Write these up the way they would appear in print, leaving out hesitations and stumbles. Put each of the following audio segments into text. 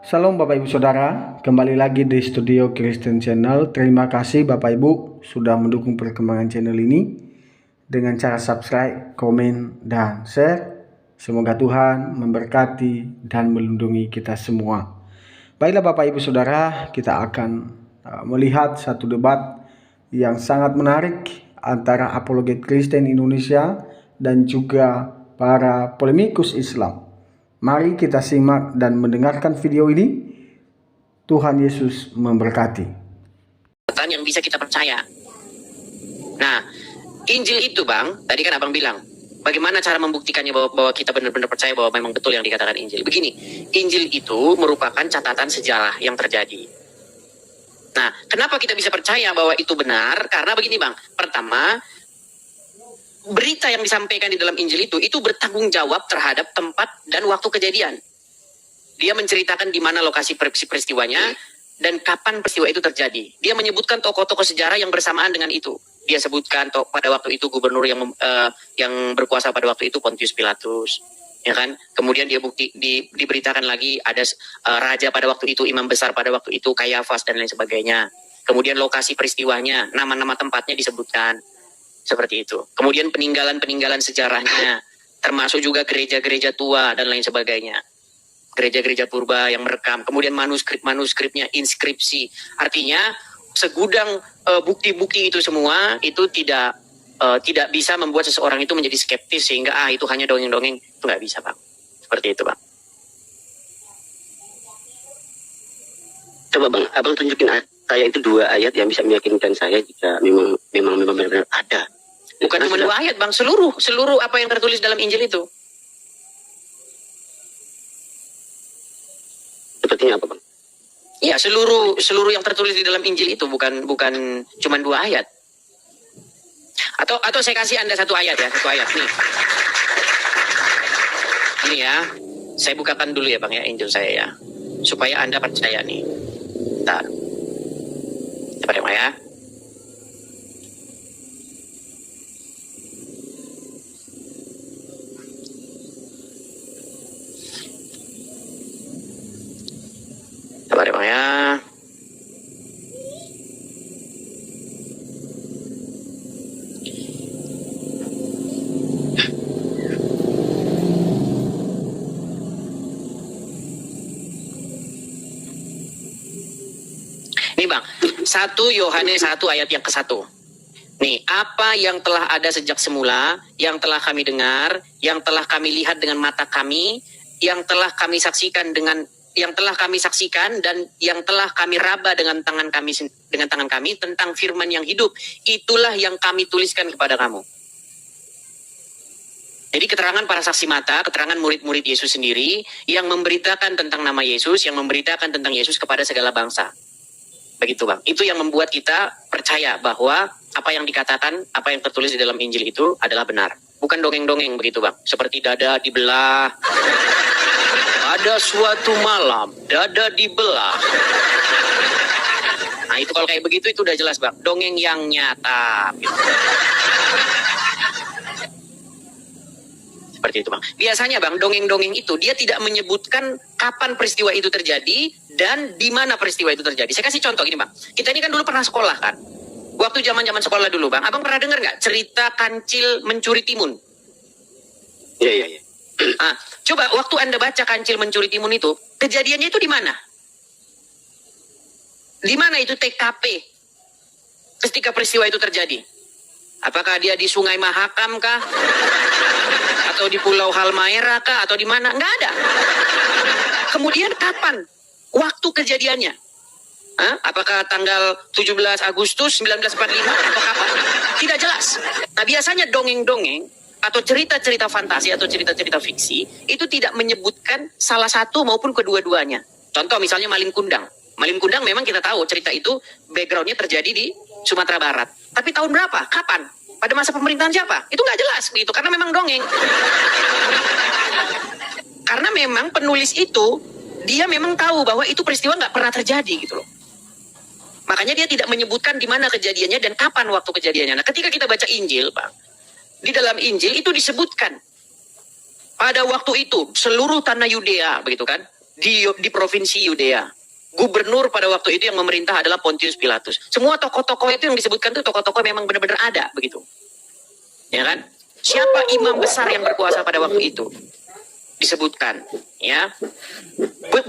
Salam Bapak Ibu Saudara, kembali lagi di Studio Kristen Channel. Terima kasih Bapak Ibu sudah mendukung perkembangan channel ini dengan cara subscribe, komen, dan share. Semoga Tuhan memberkati dan melindungi kita semua. Baiklah Bapak Ibu Saudara, kita akan melihat satu debat yang sangat menarik antara apologet Kristen Indonesia dan juga para polemikus Islam. Mari kita simak dan mendengarkan video ini. Tuhan Yesus memberkati. Yang bisa kita percaya. Nah, Injil itu Bang, tadi kan Abang bilang, bagaimana cara membuktikannya bahwa kita benar-benar percaya bahwa memang betul yang dikatakan Injil. Begini, Injil itu merupakan catatan sejarah yang terjadi. Nah, kenapa kita bisa percaya bahwa itu benar? Karena begini Bang, pertama, berita yang disampaikan di dalam Injil itu bertanggung jawab terhadap tempat dan waktu kejadian. Dia menceritakan di mana lokasi peristiwanya dan kapan peristiwa itu terjadi. Dia menyebutkan tokoh-tokoh sejarah yang bersamaan dengan itu. Dia sebutkan pada waktu itu gubernur yang berkuasa pada waktu itu Pontius Pilatus, ya kan? Kemudian dia diberitakan lagi ada raja pada waktu itu, imam besar pada waktu itu Kayafas dan lain sebagainya. Kemudian lokasi peristiwanya, nama-nama tempatnya disebutkan. Seperti itu. Kemudian peninggalan-peninggalan sejarahnya, termasuk juga gereja-gereja tua dan lain sebagainya. Gereja-gereja purba yang merekam. Kemudian manuskrip-manuskripnya, inskripsi. Artinya segudang bukti-bukti itu semua itu tidak bisa membuat seseorang itu menjadi skeptis sehingga itu hanya dongeng-dongeng. Itu nggak bisa Bang. Seperti itu Bang. Coba Bang, Abang tunjukin saya itu 2 ayat yang bisa meyakinkan saya jika memang benar-benar ada. Bukan cuma 2 ayat Bang, seluruh apa yang tertulis dalam Injil itu. Sepertinya apa Bang? Iya, seluruh yang tertulis di dalam Injil itu bukan cuma 2 ayat. Atau saya kasih Anda 1 ayat ya, 1 ayat nih. Ini ya, saya bukakan dulu ya Bang ya Injil saya ya, supaya Anda percaya nih. Bentar. Coba deh ya. Coba deh Bang ya. Nih Bang, 1 Yohanes 1 ayat yang ke-1. Nih, apa yang telah ada sejak semula, yang telah kami dengar, yang telah kami lihat dengan mata kami, yang telah kami saksikan dan yang telah kami raba dengan tangan kami tentang firman yang hidup, itulah yang kami tuliskan kepada kamu. Jadi keterangan para saksi mata, keterangan murid-murid Yesus sendiri yang memberitakan tentang nama Yesus, yang memberitakan tentang Yesus kepada segala bangsa. Begitu Bang. Itu yang membuat kita percaya bahwa apa yang dikatakan, apa yang tertulis di dalam Injil itu adalah benar. Bukan dongeng-dongeng begitu Bang. Seperti dada dibelah. Ada suatu malam, dada dibelah. Nah itu kalau kayak begitu itu udah jelas Bang. Dongeng yang nyata. Gitu. Seperti itu Bang. Biasanya Bang, dongeng-dongeng itu dia tidak menyebutkan kapan peristiwa itu terjadi dan di mana peristiwa itu terjadi. Saya kasih contoh gini Bang. Kita ini kan dulu pernah sekolah kan. Waktu zaman-zaman sekolah dulu Bang, Abang pernah dengar nggak cerita kancil mencuri timun? Iya. Coba waktu Anda baca kancil mencuri timun itu, kejadiannya itu di mana? Di mana itu TKP ketika peristiwa itu terjadi? Apakah dia di Sungai Mahakam kah? Atau di Pulau Halmahera kah? Atau di mana? Nggak ada. Kemudian kapan waktu kejadiannya? Apakah tanggal 17 Agustus 1945 atau kapan? Tidak jelas. Nah biasanya dongeng-dongeng atau cerita-cerita fantasi atau cerita-cerita fiksi itu tidak menyebutkan salah satu maupun kedua-duanya. Contoh misalnya Malin Kundang. Malin Kundang memang kita tahu cerita itu backgroundnya terjadi di Sumatera Barat. Tapi tahun berapa? Kapan? Pada masa pemerintahan siapa? Itu nggak jelas begitu karena memang dongeng. Karena memang penulis itu dia memang tahu bahwa itu peristiwa nggak pernah terjadi gitu loh. Makanya dia tidak menyebutkan di mana kejadiannya dan kapan waktu kejadiannya. Nah, ketika kita baca Injil, Bang, di dalam Injil itu disebutkan pada waktu itu seluruh tanah Yudea, begitu kan? di provinsi Yudea. Gubernur pada waktu itu yang memerintah adalah Pontius Pilatus. Semua tokoh-tokoh itu yang disebutkan itu tokoh-tokoh memang benar-benar ada begitu. Ya kan? Siapa imam besar yang berkuasa pada waktu itu? Disebutkan, ya.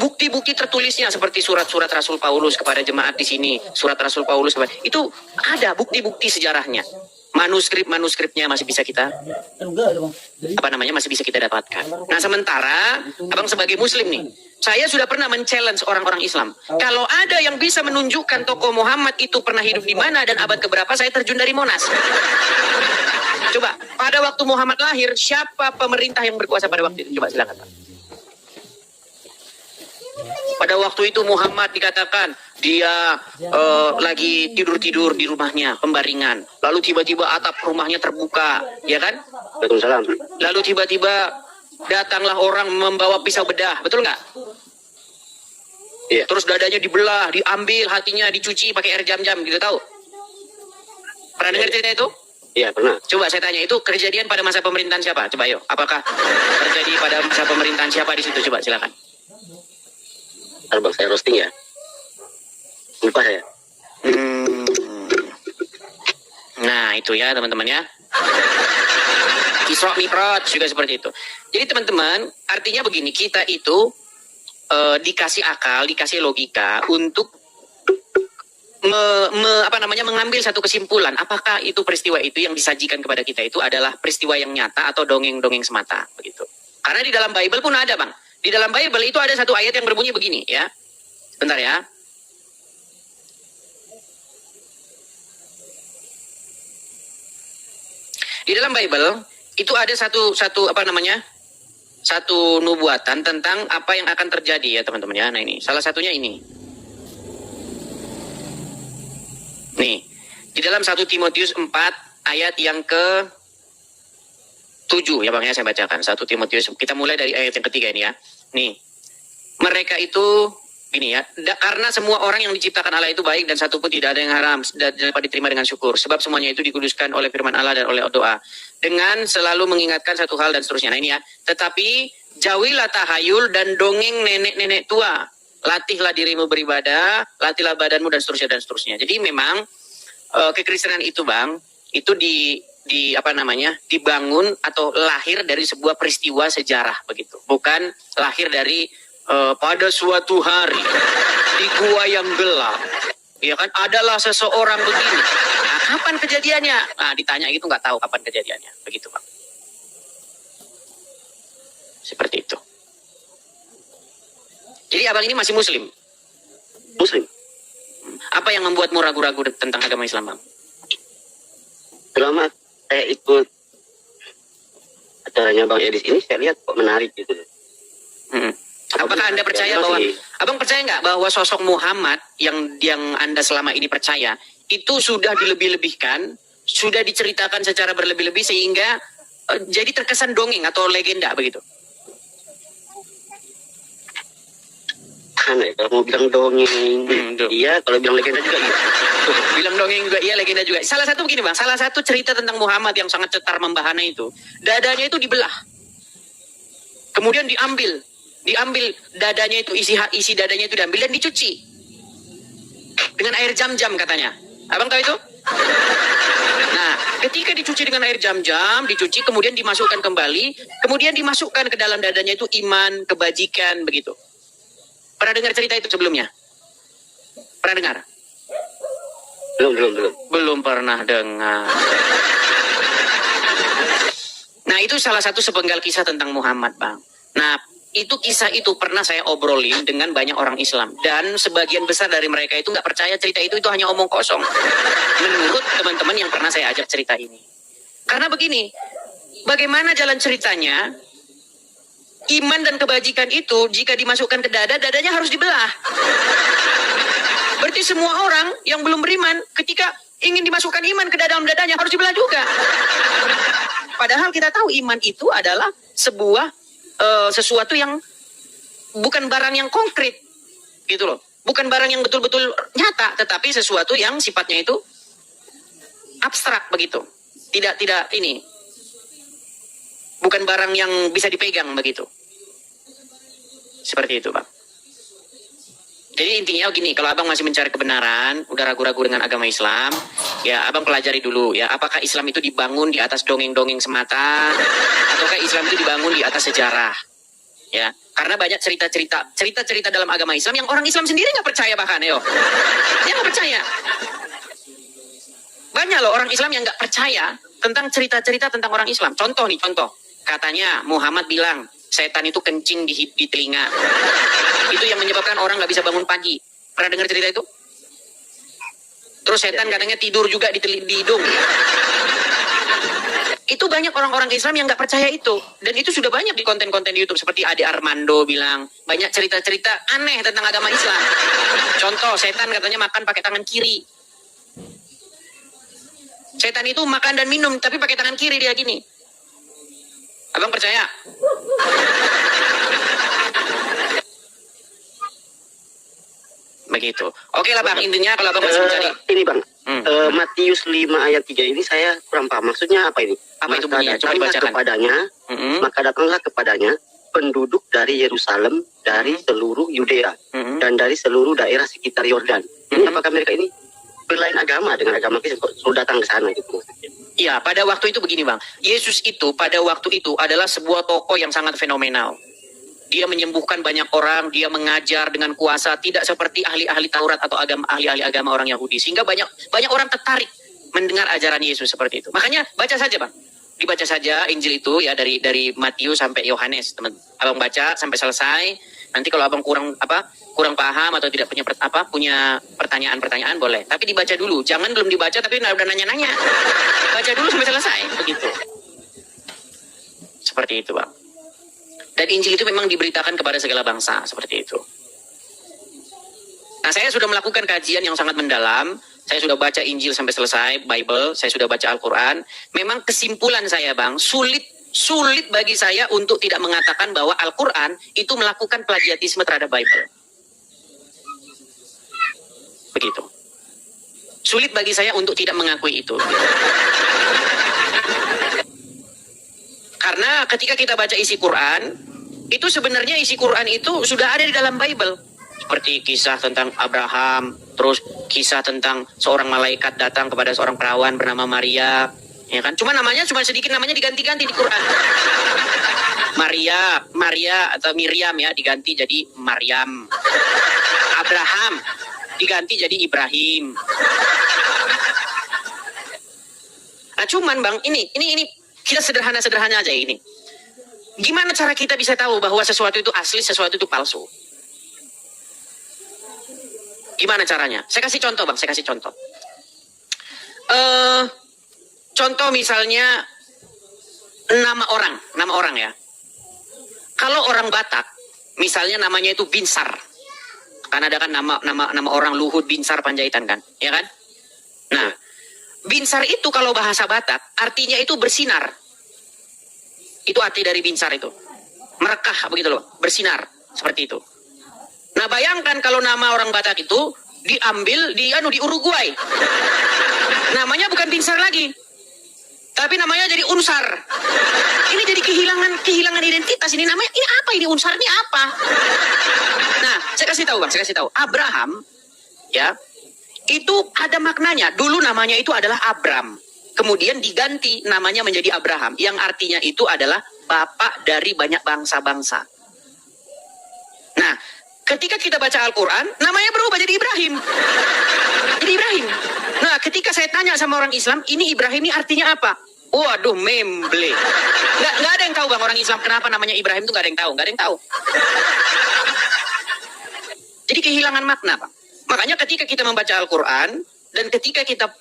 Bukti-bukti tertulisnya seperti surat-surat Rasul Paulus kepada jemaat di sini, surat Rasul Paulus kepada itu ada bukti-bukti sejarahnya. Manuskrip-manuskripnya masih bisa kita masih bisa kita dapatkan. Nah, sementara Abang sebagai muslim nih, saya sudah pernah men-challenge orang-orang Islam. Kalau ada yang bisa menunjukkan tokoh Muhammad itu pernah hidup di mana dan abad keberapa, saya terjun dari Monas. Coba, pada waktu Muhammad lahir, siapa pemerintah yang berkuasa pada waktu itu? Coba silakan, Pak. Pada waktu itu Muhammad dikatakan dia lagi tidur-tidur di rumahnya, pembaringan. Lalu tiba-tiba atap rumahnya terbuka, ya kan? Waalaikumsalam. Lalu tiba-tiba datanglah orang membawa pisau bedah, betul nggak? Iya. Terus dadanya dibelah, diambil, hatinya dicuci pakai air jam-jam, gitu tahu? Pernah dengar cerita itu? Iya, pernah. Coba saya tanya, itu kejadian pada masa pemerintahan siapa? Coba yuk, apakah terjadi pada masa pemerintahan siapa di situ? Coba silakan. Bang, saya roasting ya. Lupa saya. Nah, itu ya teman-teman ya. Isra Mi'raj juga seperti itu. Jadi teman-teman, artinya begini, kita itu dikasih akal, dikasih logika untuk mengambil satu kesimpulan. Apakah itu peristiwa itu yang disajikan kepada kita itu adalah peristiwa yang nyata atau dongeng-dongeng semata, begitu. Karena di dalam Bible pun ada, Bang. Di dalam Bible itu ada satu ayat yang berbunyi begini, ya. Sebentar ya. Di dalam Bible itu ada satu nubuatan tentang apa yang akan terjadi ya teman-teman ya. Nah ini salah satunya ini. Nih, di dalam 1 Timotius 4 ayat yang ke 7 ya Bang ya, saya bacakan. 1 Timotius, kita mulai dari ayat yang ketiga ini ya. Nih, mereka itu ini ya, karena semua orang yang diciptakan Allah itu baik dan satu pun tidak ada yang haram dan dapat diterima dengan syukur. Sebab semuanya itu dikuduskan oleh firman Allah dan oleh doa. Dengan selalu mengingatkan satu hal dan seterusnya. Nah ini ya, tetapi jauhilah tahayul dan dongeng nenek-nenek tua. Latihlah dirimu beribadah, latihlah badanmu dan seterusnya dan seterusnya. Jadi memang kekristenan itu Bang, itu dibangun atau lahir dari sebuah peristiwa sejarah begitu. Bukan lahir dari pada suatu hari di gua yang gelap, ya kan, adalah seseorang begini. Nah, kapan kejadiannya? Nah, ditanya gitu nggak tahu kapan kejadiannya, begitu Bang. Seperti itu. Jadi abang ini masih Muslim. Muslim. Apa yang membuatmu ragu-ragu tentang agama Islam, Bang? Selama saya ikut acaranya Bang Edis ini, saya lihat kok menarik gitu. Apakah Anda percaya bahwa, Abang percaya nggak bahwa sosok Muhammad yang Anda selama ini percaya itu sudah dilebih-lebihkan, sudah diceritakan secara berlebih-lebih sehingga jadi terkesan dongeng atau legenda begitu? Aneh, kalau mau bilang dongeng, iya, kalau bilang legenda juga iya. Bilang dongeng juga iya, legenda juga. Salah satu begini Bang, salah satu cerita tentang Muhammad yang sangat cetar membahana itu, dadanya itu dibelah, kemudian diambil dadanya itu, isi dadanya itu diambil dan dicuci dengan air jam-jam katanya. Abang tahu itu? Nah, ketika dicuci dengan air jam-jam, dicuci kemudian dimasukkan kembali, kemudian dimasukkan ke dalam dadanya itu iman, kebajikan begitu. Pernah dengar cerita itu sebelumnya? Pernah dengar? Belum pernah dengar. Nah, itu salah satu sepenggal kisah tentang Muhammad, Bang. Nah, itu kisah itu pernah saya obrolin dengan banyak orang Islam. Dan sebagian besar dari mereka itu nggak percaya cerita itu hanya omong kosong. Menurut teman-teman yang pernah saya ajak cerita ini. Karena begini, bagaimana jalan ceritanya, iman dan kebajikan itu jika dimasukkan ke dadanya harus dibelah. Berarti semua orang yang belum beriman ketika ingin dimasukkan iman ke dalam dadanya harus dibelah juga. Padahal kita tahu iman itu adalah sebuah sesuatu yang bukan barang yang konkret gitu loh, bukan barang yang betul-betul nyata, tetapi sesuatu yang sifatnya itu abstrak begitu, tidak ini, bukan barang yang bisa dipegang begitu, seperti itu Bang. Jadi intinya gini, kalau abang masih mencari kebenaran, udah ragu-ragu dengan agama Islam, ya abang pelajari dulu ya, apakah Islam itu dibangun di atas dongeng-dongeng semata, ataukah Islam itu dibangun di atas sejarah, ya. Karena banyak cerita-cerita dalam agama Islam yang orang Islam sendiri nggak percaya bahkan, yo. Dia nggak percaya. Banyak loh orang Islam yang nggak percaya tentang cerita-cerita tentang orang Islam. Contoh, katanya Muhammad bilang, setan itu kencing di telinga. Itu yang menyebabkan orang nggak bisa bangun pagi. Pernah dengar cerita itu? Terus setan katanya tidur juga di hidung. Itu banyak orang-orang Islam yang nggak percaya itu. Dan itu sudah banyak di konten-konten di YouTube. Seperti Ade Armando bilang, banyak cerita-cerita aneh tentang agama Islam. Contoh, setan katanya makan pakai tangan kiri. Setan itu makan dan minum, tapi pakai tangan kiri dia gini. Abang percaya? Begitu. Oke lah bang, intinya kalau abang masih mencari. Ini bang, Matius 5 ayat 3 ini saya kurang paham. Maksudnya apa ini? Apa itu bunyinya? Coba dibacakan. Maka datanglah kepadanya penduduk dari Yerusalem, dari seluruh Yudea, dan dari seluruh daerah sekitar Yordan. Ini apakah mereka ini berlain agama dengan agama Kristen kok sudah datang ke sana gitu? Iya, pada waktu itu begini bang. Yesus itu pada waktu itu adalah sebuah tokoh yang sangat fenomenal. Dia menyembuhkan banyak orang, dia mengajar dengan kuasa, tidak seperti ahli-ahli Taurat atau ahli-ahli agama orang Yahudi. Sehingga banyak orang tertarik mendengar ajaran Yesus seperti itu. Makanya baca saja bang. Dibaca saja Injil itu ya dari Matius sampai Yohanes, teman. Abang baca sampai selesai. Nanti kalau abang kurang paham atau tidak punya pertanyaan-pertanyaan boleh. Tapi dibaca dulu. Jangan belum dibaca tapi udah nanya-nanya. Baca dulu sampai selesai, begitu. Seperti itu, bang. Dan Injil itu memang diberitakan kepada segala bangsa, seperti itu. Nah, saya sudah melakukan kajian yang sangat mendalam. Saya sudah baca Injil sampai selesai, Bible. Saya sudah baca Al-Quran. Memang kesimpulan saya, bang, sulit bagi saya untuk tidak mengatakan bahwa Al-Quran itu melakukan plagiatisme terhadap Bible. Begitu. Sulit bagi saya untuk tidak mengakui itu. Karena ketika kita baca isi Quran, itu sebenarnya isi Quran itu sudah ada di dalam Bible. Seperti kisah tentang Abraham, terus kisah tentang seorang malaikat datang kepada seorang perawan bernama Maria, ya kan? Cuma sedikit namanya diganti-ganti di Quran. Maria atau Miriam ya diganti jadi Maryam. Abraham diganti jadi Ibrahim. Nah, cuman bang, ini kita sederhana aja ini. Gimana cara kita bisa tahu bahwa sesuatu itu asli, sesuatu itu palsu? Gimana caranya? Saya kasih contoh bang, contoh misalnya nama orang ya. Kalau orang Batak, misalnya namanya itu Binsar. Kan ada kan nama orang Luhut Binsar Panjaitan kan, ya kan? Nah, Binsar itu kalau bahasa Batak artinya itu bersinar. Itu arti dari Binsar itu. Merekah begitu loh, bersinar seperti itu. Nah, bayangkan kalau nama orang Batak itu diambil di Uruguay. Namanya bukan Binsar lagi. Tapi namanya jadi Unsar. Ini jadi kehilangan identitas. Ini namanya ini apa ini Unsar ini apa? Nah, saya kasih tahu Bang, Abraham ya. Itu ada maknanya. Dulu namanya itu adalah Abram. Kemudian diganti namanya menjadi Abraham. Yang artinya itu adalah bapak dari banyak bangsa-bangsa. Nah, ketika kita baca Al-Quran, namanya berubah jadi Ibrahim. Jadi Ibrahim. Nah, ketika saya tanya sama orang Islam, ini Ibrahim ini artinya apa? Waduh, memble. Nggak ada yang tahu Bang, orang Islam kenapa namanya Ibrahim itu nggak ada yang tahu. Jadi kehilangan makna, Bang. Makanya ketika kita membaca Al-Quran dan ketika kita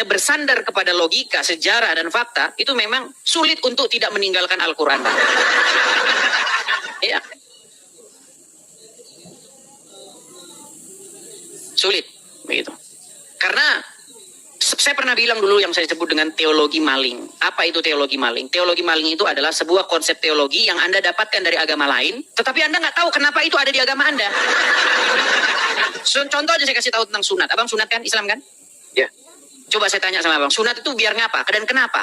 bersandar kepada logika, sejarah dan fakta, itu memang sulit untuk tidak meninggalkan Al-Quran. Ya. Sulit begitu. Karena saya pernah bilang dulu yang saya sebut dengan teologi maling. Apa itu teologi maling? Teologi maling itu adalah sebuah konsep teologi yang Anda dapatkan dari agama lain, tetapi Anda nggak tahu kenapa itu ada di agama Anda. Contoh aja saya kasih tahu tentang sunat. Abang sunat kan? Islam kan? Ya. Coba saya tanya sama abang, sunat itu biar ngapa? Dan kenapa?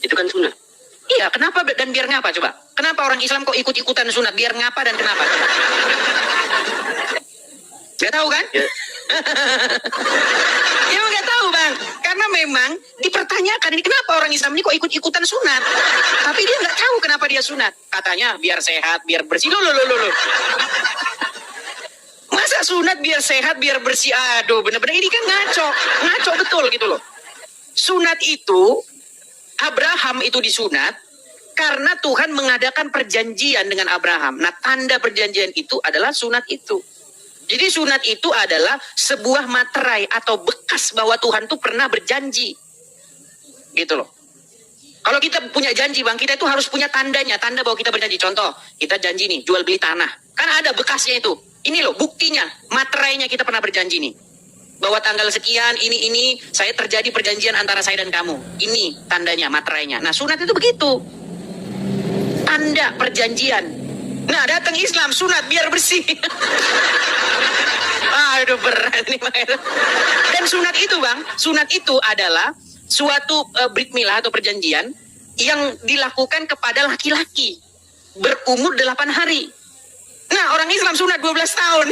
Itu kan sunat. Iya, kenapa dan biar ngapa coba? Kenapa orang Islam kok ikut-ikutan sunat? Biar ngapa dan kenapa? Gak tahu kan? Ya. Ya nggak tahu bang, karena memang dipertanyakan ini kenapa orang Islam ini kok ikut-ikutan sunat, tapi dia nggak tahu kenapa dia sunat. Katanya biar sehat, biar bersih. Loh. Masa sunat biar sehat, biar bersih? Aduh, bener-bener ini kan ngaco betul gitu loh. Sunat itu, Abraham itu disunat karena Tuhan mengadakan perjanjian dengan Abraham. Nah, tanda perjanjian itu adalah sunat itu. Jadi sunat itu adalah sebuah materai atau bekas bahwa Tuhan tuh pernah berjanji. Gitu loh. Kalau kita punya janji bang, kita itu harus punya tandanya. Tanda bahwa kita berjanji. Contoh, kita janji nih, jual beli tanah. Kan ada bekasnya itu. Ini loh buktinya, materainya kita pernah berjanji nih. Bahwa tanggal sekian, ini, saya terjadi perjanjian antara saya dan kamu. Ini tandanya, materainya. Nah sunat itu begitu. Tanda perjanjian. Nah datang Islam, sunat biar bersih. Aduh berat nih Bang. Dan sunat itu bang, sunat itu adalah suatu brit milah atau perjanjian yang dilakukan kepada laki-laki berumur 8 hari. Nah orang Islam sunat 12 tahun.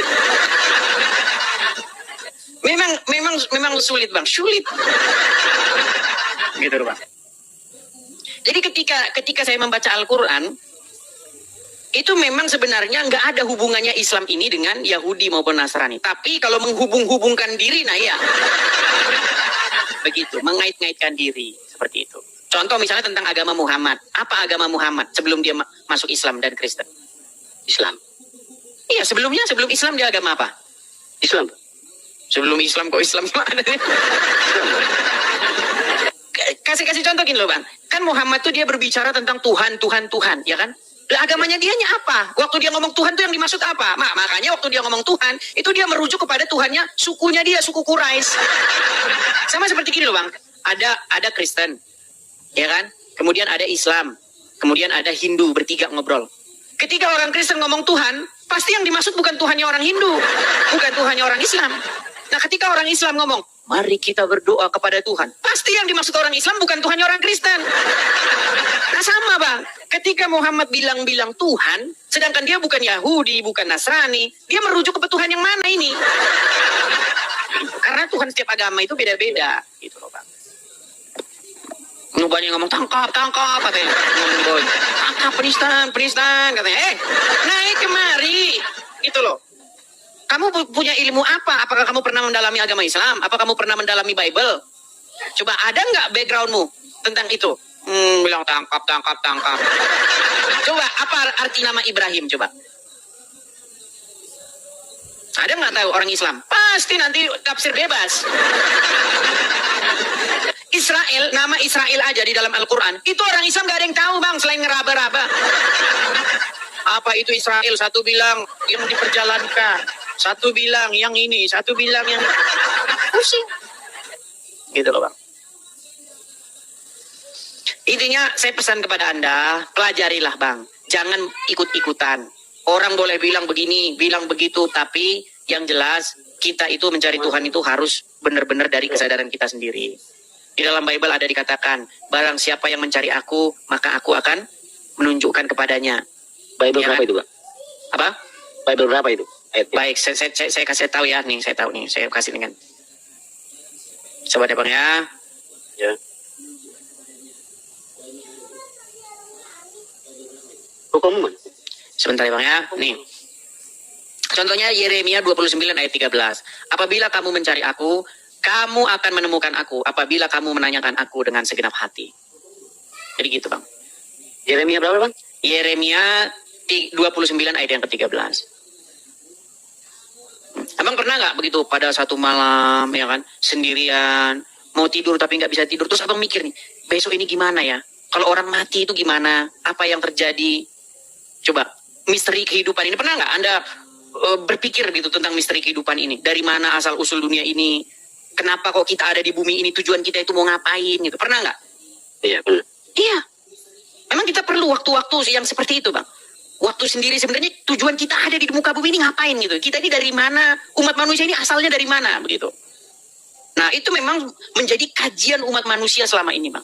memang sulit bang, sulit. Gitu bang. Jadi ketika saya membaca Al-Quran, itu memang sebenarnya nggak ada hubungannya Islam ini dengan Yahudi maupun Nasrani. Tapi kalau menghubung-hubungkan diri, nah ya. Begitu, mengait-ngaitkan diri. Seperti itu. Contoh misalnya tentang agama Muhammad. Apa agama Muhammad sebelum dia masuk Islam dan Kristen? Islam. Iya, sebelum Islam dia agama apa? Islam. Sebelum Islam kok Islam ada? Kasih contoh gini loh bang. Kan Muhammad tuh dia berbicara tentang Tuhan, ya kan? Lah agamanya dianya apa? Waktu dia ngomong Tuhan tuh yang dimaksud apa? Makanya waktu dia ngomong Tuhan, itu dia merujuk kepada Tuhannya sukunya dia, suku Quraisy. Sama seperti gini loh bang. Ada Kristen, ya kan? Kemudian ada Islam, kemudian ada Hindu, bertiga ngobrol. Ketika orang Kristen ngomong Tuhan, pasti yang dimaksud bukan Tuhannya orang Hindu, bukan Tuhannya orang Islam. Nah ketika orang Islam ngomong, mari kita berdoa kepada Tuhan, pasti yang dimaksud orang Islam bukan Tuhannya orang Kristen. Nah sama bang, ketika Muhammad bilang Tuhan, sedangkan dia bukan Yahudi, bukan Nasrani, dia merujuk ke Tuhan yang mana ini? Karena Tuhan setiap agama itu beda-beda, gitu loh bang. Nubani ngomong tangkap katanya, tangkap penistaan katanya, naik kemari, gitu loh. Kamu punya ilmu apa? Apakah kamu pernah mendalami agama Islam? Apa kamu pernah mendalami Bible? Coba ada nggak backgroundmu tentang itu? Bilang tangkap. Coba apa arti nama Ibrahim? Coba. Ada nggak tahu orang Islam? Pasti nanti tafsir bebas. Israel, nama Israel aja di dalam Al-Quran. Itu orang Islam nggak ada yang tahu bang, selain ngeraba-raba. Apa itu Israel? Satu bilang yang diperjalankan, satu bilang yang ini, satu bilang yang pusing. Gitu loh bang. Intinya saya pesan kepada Anda, pelajarilah bang. Jangan ikut-ikutan. Orang boleh bilang begini, bilang begitu, tapi yang jelas kita itu mencari Tuhan itu harus benar-benar dari kesadaran kita sendiri. Di dalam Bible ada dikatakan, barang siapa yang mencari aku, maka aku akan menunjukkan kepadanya. Bible Ya berapa kan? itu, Pak? Apa? Bible berapa itu? Ayatnya. Baik, saya kasih tahu ya nih, saya tahu nih, saya kasih dengan. Coba deh bang ya. Ya. Hukum mana? Sebentar ya bang ya. Nih. Contohnya Yeremia 29 ayat 13. Apabila kamu mencari aku, kamu akan menemukan aku. Apabila kamu menanyakan aku dengan segenap hati. Jadi gitu bang. Yeremia berapa, Bang? Yeremia 29 ayat yang ke-13. Abang pernah nggak begitu pada satu malam ya kan sendirian mau tidur tapi nggak bisa tidur, terus abang mikir nih besok ini gimana ya, kalau orang mati itu gimana, apa yang terjadi, coba misteri kehidupan ini, pernah nggak Anda berpikir gitu tentang misteri kehidupan ini, dari mana asal usul dunia ini, kenapa kok kita ada di bumi ini, tujuan kita itu mau ngapain gitu, pernah nggak? Iya, benar. Iya, memang kita perlu waktu-waktu yang seperti itu bang. Waktu sendiri sebenarnya tujuan kita ada di muka bumi ini ngapain gitu. Kita ini dari mana, umat manusia ini asalnya dari mana begitu. Nah itu memang menjadi kajian umat manusia selama ini bang.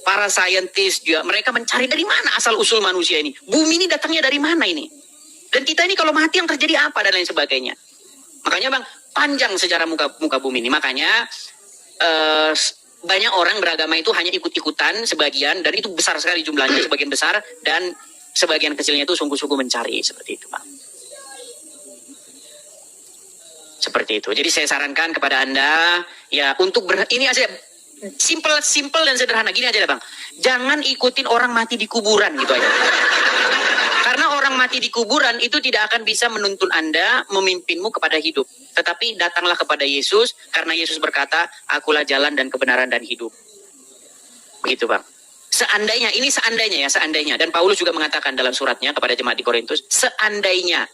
para saintis juga, mereka mencari dari mana asal usul manusia ini. Bumi ini datangnya dari mana ini? Dan kita ini kalau mati yang terjadi apa dan lain sebagainya. Makanya bang, panjang sejarah muka bumi ini. Makanya banyak orang beragama itu hanya ikut-ikutan sebagian, dan itu besar sekali jumlahnya, sebagian besar, dan sebagian kecilnya itu sungguh-sungguh mencari, seperti itu bang. Seperti itu. Jadi saya sarankan kepada Anda ya untuk ini aja simple dan sederhana gini aja bang. Jangan ikutin orang mati di kuburan gitu aja. Karena orang mati di kuburan itu tidak akan bisa menuntun Anda, memimpinmu kepada hidup. Tetapi datanglah kepada Yesus karena Yesus berkata, "Akulah jalan dan kebenaran dan hidup." Begitu bang. Seandainya, ini seandainya ya, seandainya. Dan Paulus juga mengatakan dalam suratnya kepada jemaat di Korintus, seandainya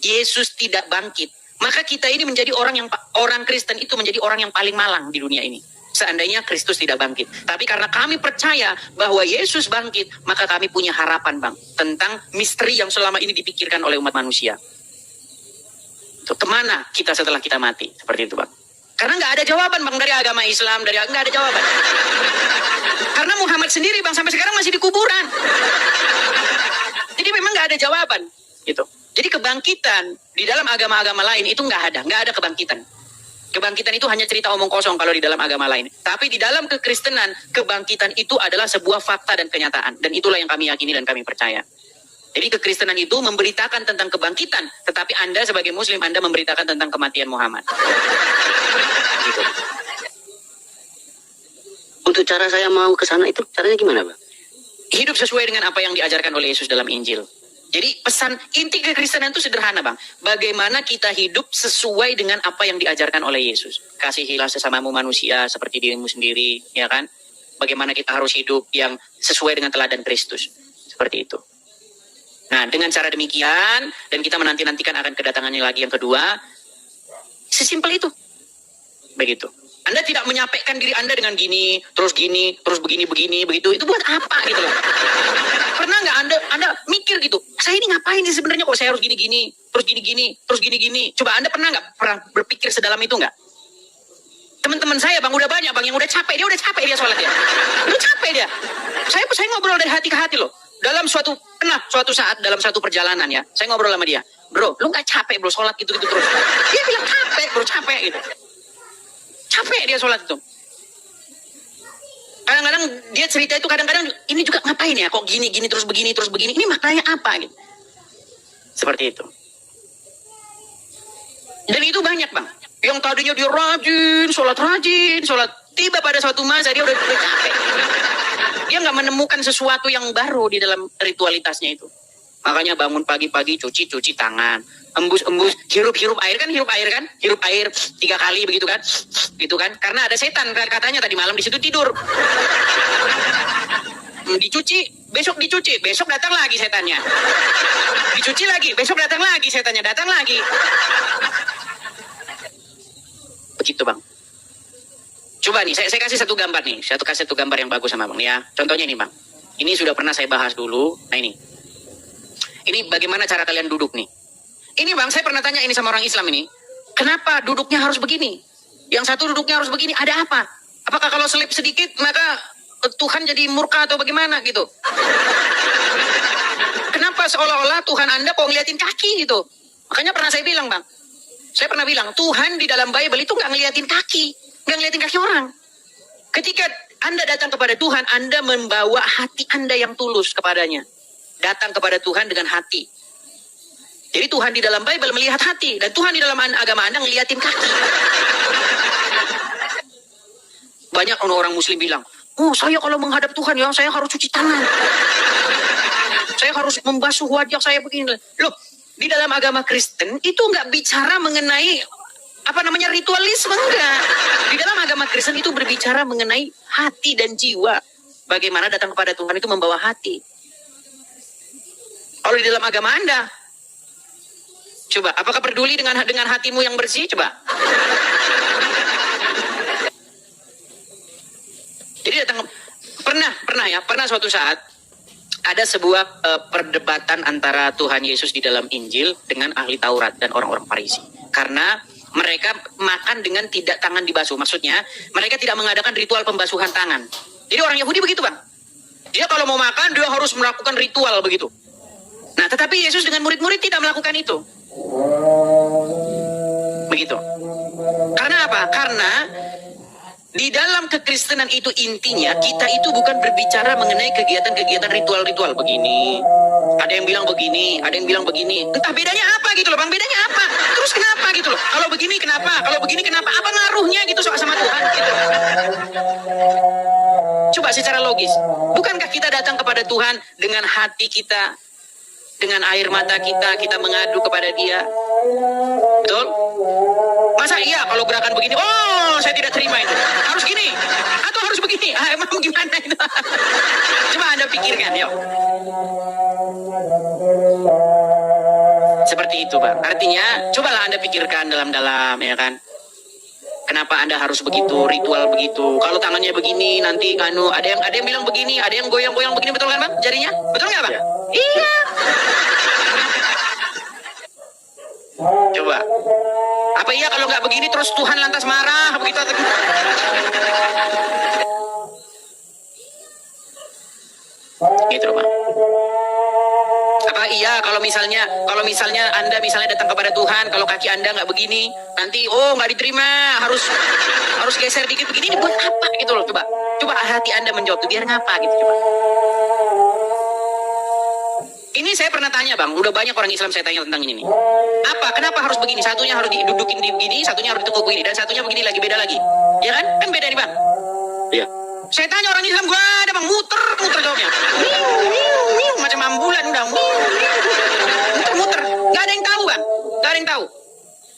Yesus tidak bangkit, maka kita ini menjadi orang Kristen itu menjadi orang yang paling malang di dunia ini. Seandainya Kristus tidak bangkit. Tapi karena kami percaya bahwa Yesus bangkit, maka kami punya harapan bang, tentang misteri yang selama ini dipikirkan oleh umat manusia. Tuh, kemana kita setelah kita mati? Seperti itu bang. Karena nggak ada jawaban bang dari agama Islam, nggak ada jawaban. Karena Muhammad sendiri bang sampai sekarang masih di kuburan. Jadi memang nggak ada jawaban, gitu. Jadi kebangkitan di dalam agama-agama lain itu nggak ada kebangkitan. Kebangkitan itu hanya cerita omong kosong kalau di dalam agama lain. Tapi di dalam kekristenan, kebangkitan itu adalah sebuah fakta dan kenyataan. Dan itulah yang kami yakini dan kami percaya. Jadi kekristenan itu memberitakan tentang kebangkitan, tetapi Anda sebagai Muslim, Anda memberitakan tentang kematian Muhammad. Gitu. Untuk cara saya mau ke sana itu caranya gimana bang? Hidup sesuai dengan apa yang diajarkan oleh Yesus dalam Injil. Jadi pesan inti kekristenan itu sederhana bang. Bagaimana kita hidup sesuai dengan apa yang diajarkan oleh Yesus. Kasihilah sesamamu manusia seperti dirimu sendiri, ya kan? Bagaimana kita harus hidup yang sesuai dengan teladan Kristus. Seperti itu. Nah, dengan cara demikian, dan kita menanti-nantikan akan kedatangannya lagi yang kedua, sesimpel itu. Begitu. Anda tidak menyampaikan diri Anda dengan gini, terus begini, begitu. Itu buat apa gitu loh. Pernah nggak Anda mikir gitu, saya ini ngapain sih sebenarnya kok saya harus gini-gini, terus gini-gini. Coba Anda pernah berpikir sedalam itu nggak? Teman-teman saya bang, udah banyak bang yang udah capek dia sholat ya. Udah capek dia. Saya ngobrol dari hati ke hati loh. Dalam suatu saat dalam satu perjalanan ya, saya ngobrol sama dia. Bro, lu nggak capek bro sholat gitu-gitu terus? Dia bilang capek gitu. Capek dia sholat itu. Kadang-kadang dia cerita itu, kadang-kadang ini juga ngapain ya, kok gini terus begini, ini maknanya apa gitu. Seperti itu. Dan itu banyak bang, yang tadinya dia rajin, sholat, tiba pada suatu masa dia udah capek. Dia nggak menemukan sesuatu yang baru di dalam ritualitasnya itu. Makanya bangun pagi-pagi cuci tangan, embus hirup air kan, hirup air 3 kali begitu kan, karena ada setan katanya tadi malam di situ tidur. Besok datang lagi setannya. Dicuci lagi, besok datang lagi setannya, datang lagi. Begitu bang. Coba nih, saya kasih satu gambar nih, satu gambar yang bagus sama bang ya. Contohnya ini bang, ini sudah pernah saya bahas dulu. Nah ini bagaimana cara kalian duduk nih. Ini bang, saya pernah tanya ini sama orang Islam ini. Kenapa duduknya harus begini? Yang satu duduknya harus begini, ada apa? Apakah kalau selip sedikit maka Tuhan jadi murka atau bagaimana gitu? Kenapa seolah-olah Tuhan Anda kok ngeliatin kaki gitu? Makanya pernah saya bilang bang, Tuhan di dalam Bible itu nggak ngeliatin kaki orang. Ketika Anda datang kepada Tuhan, Anda membawa hati Anda yang tulus kepadanya. Datang kepada Tuhan dengan hati. Jadi Tuhan di dalam Bible melihat hati, dan Tuhan di dalam agama Anda ngeliatin kaki. Banyak orang Muslim bilang, oh saya kalau menghadap Tuhan ya saya harus cuci tangan, saya harus membasuh wajah saya begini. Loh, di dalam agama Kristen itu nggak bicara mengenai ritualisme, enggak. Di dalam agama Kristen itu berbicara mengenai hati dan jiwa. Bagaimana datang kepada Tuhan itu membawa hati. Kalau di dalam agama Anda, coba, apakah peduli dengan hatimu yang bersih? Coba. Jadi pernah suatu saat ada sebuah perdebatan antara Tuhan Yesus di dalam Injil dengan ahli Taurat dan orang-orang Farisi. Karena mereka makan dengan tidak tangan dibasuh. Maksudnya, mereka tidak mengadakan ritual pembasuhan tangan. Jadi orang Yahudi begitu bang. Dia kalau mau makan, dia harus melakukan ritual begitu. Nah, tetapi Yesus dengan murid-murid tidak melakukan itu. Begitu. Karena apa? Karena di dalam kekristenan itu intinya kita itu bukan berbicara mengenai kegiatan-kegiatan ritual-ritual begini. Ada yang bilang begini, ada yang bilang begini. Entah bedanya apa gitu loh Bang, bedanya apa? Terus kenapa gitu loh? Kalau begini kenapa? Kalau begini kenapa? Apa ngaruhnya gitu soal sama Tuhan gitu. Coba secara logis. Bukankah kita datang kepada Tuhan dengan hati kita, dengan air mata kita mengadu kepada Dia? Betul? Masa iya kalau gerakan begini, oh saya tidak terima itu. Harus gini, atau harus begini. Emang gimana itu? Coba Anda pikirkan, yuk. Seperti itu, Bang. Artinya, cobalah Anda pikirkan dalam-dalam, ya kan? Kenapa Anda harus begitu, ritual begitu? Kalau tangannya begini, nanti ada yang bilang begini, ada yang goyang-goyang begini, betul kan, Bang? Jarinya? Betul nggak, Bang? Ya. Iya. Coba. Apa iya kalau nggak begini terus Tuhan lantas marah begitu? Gitu loh, Bang. Apa iya kalau misalnya Anda misalnya datang kepada Tuhan, kalau kaki Anda nggak begini, nanti nggak diterima, harus geser dikit begini, ini buat apa gitu loh? Coba hati Anda menjawab tuh, biar ngapa gitu coba. Ini saya pernah tanya Bang, udah banyak orang Islam saya tanya tentang ini nih. Kenapa harus begini? Satunya harus didudukin di begini, satunya harus ditekuk begini, dan satunya begini lagi, beda lagi. Ya kan? Kan beda nih Bang. Iya. Saya tanya orang Islam, gua ada Bang, muter jawabnya. Macam ambulan udah. Muter. Gak ada yang tahu Bang, gak ada yang tahu.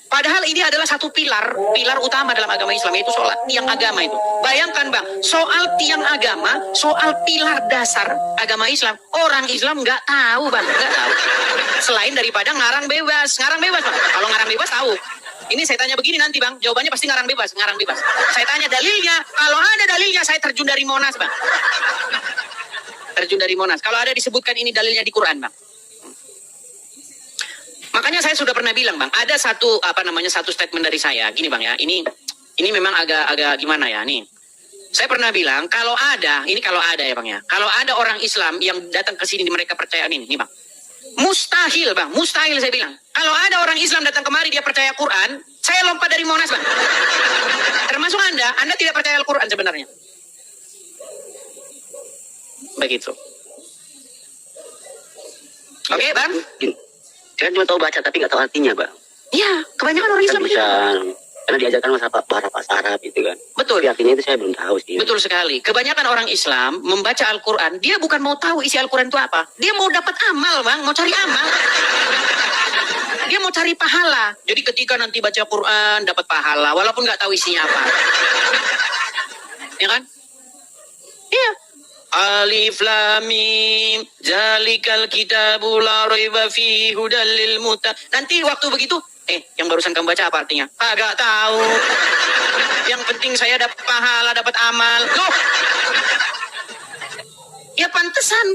Padahal ini adalah satu pilar utama dalam agama Islam, yaitu sholat, tiang agama itu. Bayangkan Bang, soal tiang agama, soal pilar dasar agama Islam, orang Islam nggak tahu Bang, nggak tahu. Selain daripada ngarang bebas Bang. Kalau ngarang bebas tahu. Ini saya tanya begini nanti Bang, jawabannya pasti ngarang bebas. Saya tanya dalilnya, kalau ada dalilnya saya terjun dari Monas Bang. Terjun dari Monas. Kalau ada disebutkan ini dalilnya di Quran Bang. Makanya saya sudah pernah bilang Bang, ada satu statement dari saya. Gini Bang ya, ini memang agak gimana ya nih. Saya pernah bilang kalau ada ya Bang ya. Kalau ada orang Islam yang datang ke sini mereka percaya ini Bang. Mustahil Bang, mustahil saya bilang. Kalau ada orang Islam datang kemari dia percaya Quran, saya lompat dari Monas Bang. Termasuk Anda tidak percaya Al-Quran sebenarnya. Begitu. Oke Bang? Saya cuma tahu baca tapi nggak tahu artinya, Bang. Iya, kebanyakan orang Islam bisa, karena diajarkan bahasa Arab itu kan. Betul. Tapi artinya itu saya belum tahu sih. Betul sekali. Kebanyakan orang Islam membaca Al-Quran, dia bukan mau tahu isi Al-Quran itu apa. Dia mau dapat amal, Bang. Mau cari amal. Dia mau cari pahala. Jadi ketika nanti baca Quran, dapat pahala. Walaupun nggak tahu isinya apa. Ya kan? Iya. Alif Lam Mim zalikal kitabul la raiba fihi hudal lil muttaqin. Nanti waktu begitu, yang barusan kamu baca apa artinya? Agak tahu. Yang penting saya dapat pahala, dapat amal. Loh. Ya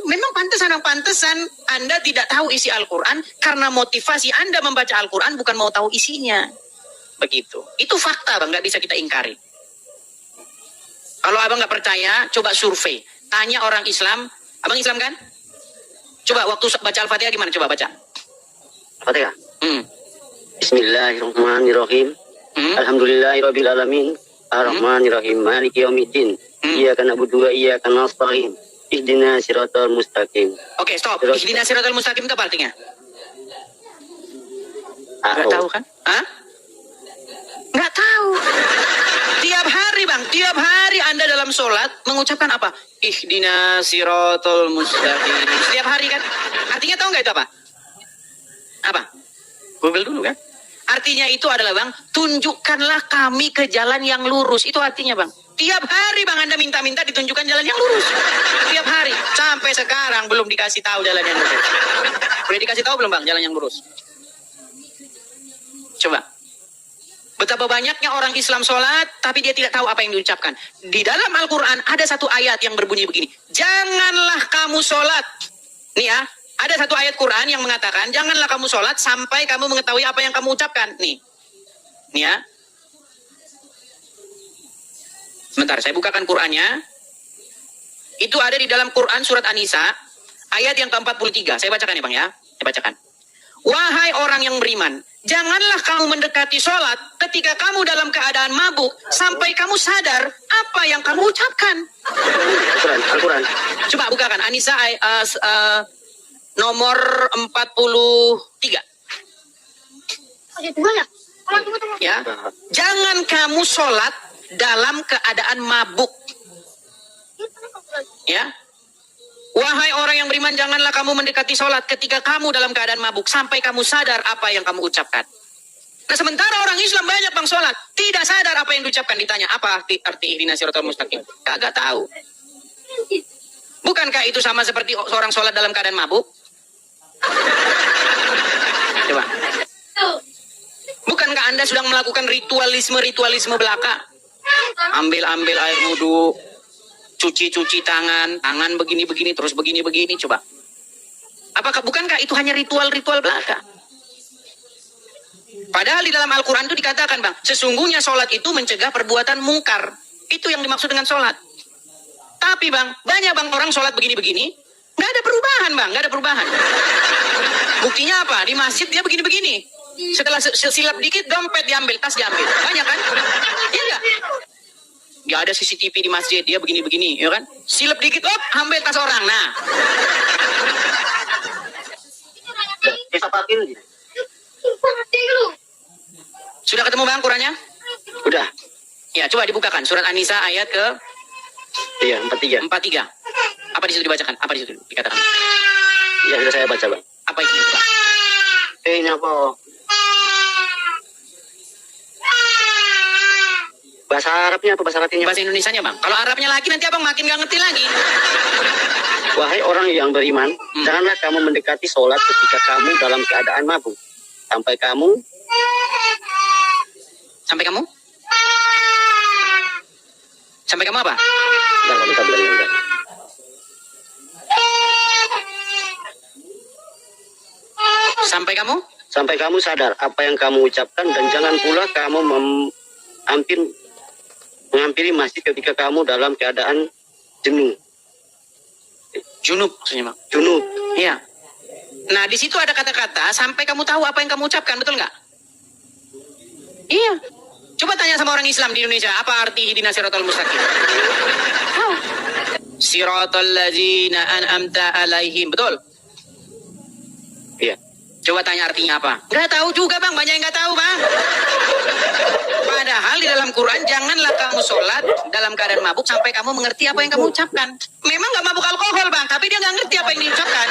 memang pantesan Anda tidak tahu isi Al-Quran karena motivasi Anda membaca Al-Quran bukan mau tahu isinya. Begitu. Itu fakta Bang, nggak bisa kita ingkari. Kalau Abang nggak percaya, coba survei. Tanya orang Islam, Abang Islam kan? Coba waktu baca Al-Fatihah gimana? Coba baca. Al-Fatihah? Bismillahirrahmanirrahim. Alhamdulillahirabbil alamin. Ar-Rahmanirrahim. Maliki yaumiddin. Iyyaka na'budu wa iyyaka nasta'in. Ihdinas siratal mustaqim. Oke, stop. Ihdinas siratal mustaqim itu apa artinya? Nggak tahu kan? Hah? Nggak tahu. Tiap hari Bang, tiap hari Anda dalam sholat mengucapkan apa? Ihdinas siratal mustaqim. Setiap hari kan? Artinya tahu nggak itu apa? Apa? Google dulu kan? Artinya itu adalah Bang, tunjukkanlah kami ke jalan yang lurus. Itu artinya Bang. Tiap hari Bang Anda minta-minta ditunjukkan jalan yang lurus. Tiap hari. Sampai sekarang belum dikasih tahu jalan yang lurus. Boleh dikasih tahu belum Bang jalan yang lurus? Coba. Betapa banyaknya orang Islam sholat, tapi dia tidak tahu apa yang diucapkan. Di dalam Al-Quran ada satu ayat yang berbunyi begini. Janganlah kamu sholat. Nih ya, ada satu ayat Quran yang mengatakan, janganlah kamu sholat sampai kamu mengetahui apa yang kamu ucapkan. Nih ya. Sebentar, saya bukakan Qurannya. Itu ada di dalam Quran surat An-Nisa ayat yang ke-43. Saya bacakan ya Bang ya. Saya bacakan. Wahai orang yang beriman, janganlah kamu mendekati sholat ketika kamu dalam keadaan mabuk sampai kamu sadar apa yang kamu ucapkan. Al-Quran. Coba bukakan An-Nisa nomor 43. Ya, jangan kamu sholat dalam keadaan mabuk. Ya, wahai orang yang beriman, janganlah kamu mendekati sholat ketika kamu dalam keadaan mabuk sampai kamu sadar apa yang kamu ucapkan. Nah, sementara orang Islam banyak bang sholat tidak sadar apa yang diucapkan. Ditanya apa arti ihdinas siratal mustaqim, kagak tahu. Bukankah itu sama seperti seorang sholat dalam keadaan mabuk? Coba. Bukankah Anda sedang melakukan ritualisme belaka? Ambil air wudhu, cuci tangan begini terus begini, coba. Bukankah itu hanya ritual belaka? Padahal di dalam Al-Quran itu dikatakan bang, sesungguhnya sholat itu mencegah perbuatan mungkar. Itu yang dimaksud dengan sholat. Tapi bang, banyak bang orang sholat begini, nggak ada perubahan bang, nggak ada perubahan. Buktinya apa? Di masjid dia begini. Setelah silap dikit, dompet diambil, tas diambil. Banyak kan? Iya nggak? Dia ada CCTV di masjid, dia begini, ya kan? Silap dikit, ambil tas orang. Nah. Sudah ketemu bang Qurannya? Udah. Ya, coba dibukakan surat An-Nisa ayat ke 43. Apa di situ dibacakan? Apa di situ dikatakan? Ya, sudah saya baca, Bang. Apa itu, Pak? Ini apa? Bahasa Arabnya apa bahasa Latinnya? Bahasa Indonesianya, Bang. Kalau Arabnya lagi nanti Abang makin gak ngerti lagi. Wahai orang yang beriman, janganlah kamu mendekati sholat ketika kamu dalam keadaan mabuk. Sampai kamu apa? Enggak bisa bilang enggak. Sampai kamu sadar apa yang kamu ucapkan, dan jangan pula kamu menghampiri masjid ketika kamu dalam keadaan Junub maksudnya, Bang. Junub. Iya. Nah, di situ ada kata-kata sampai kamu tahu apa yang kamu ucapkan, betul nggak? Iya. Coba tanya sama orang Islam di Indonesia, apa arti ihdinas siratal mustaqim? Oh. Siratal ladzina an'amta alaihim, betul? Iya. Coba tanya artinya apa? Nggak tahu juga bang, banyak yang nggak tahu bang. Padahal di dalam Quran, janganlah kamu sholat dalam keadaan mabuk sampai kamu mengerti apa yang kamu ucapkan. Memang nggak mabuk alkohol bang, tapi dia nggak ngerti apa yang diucapkan.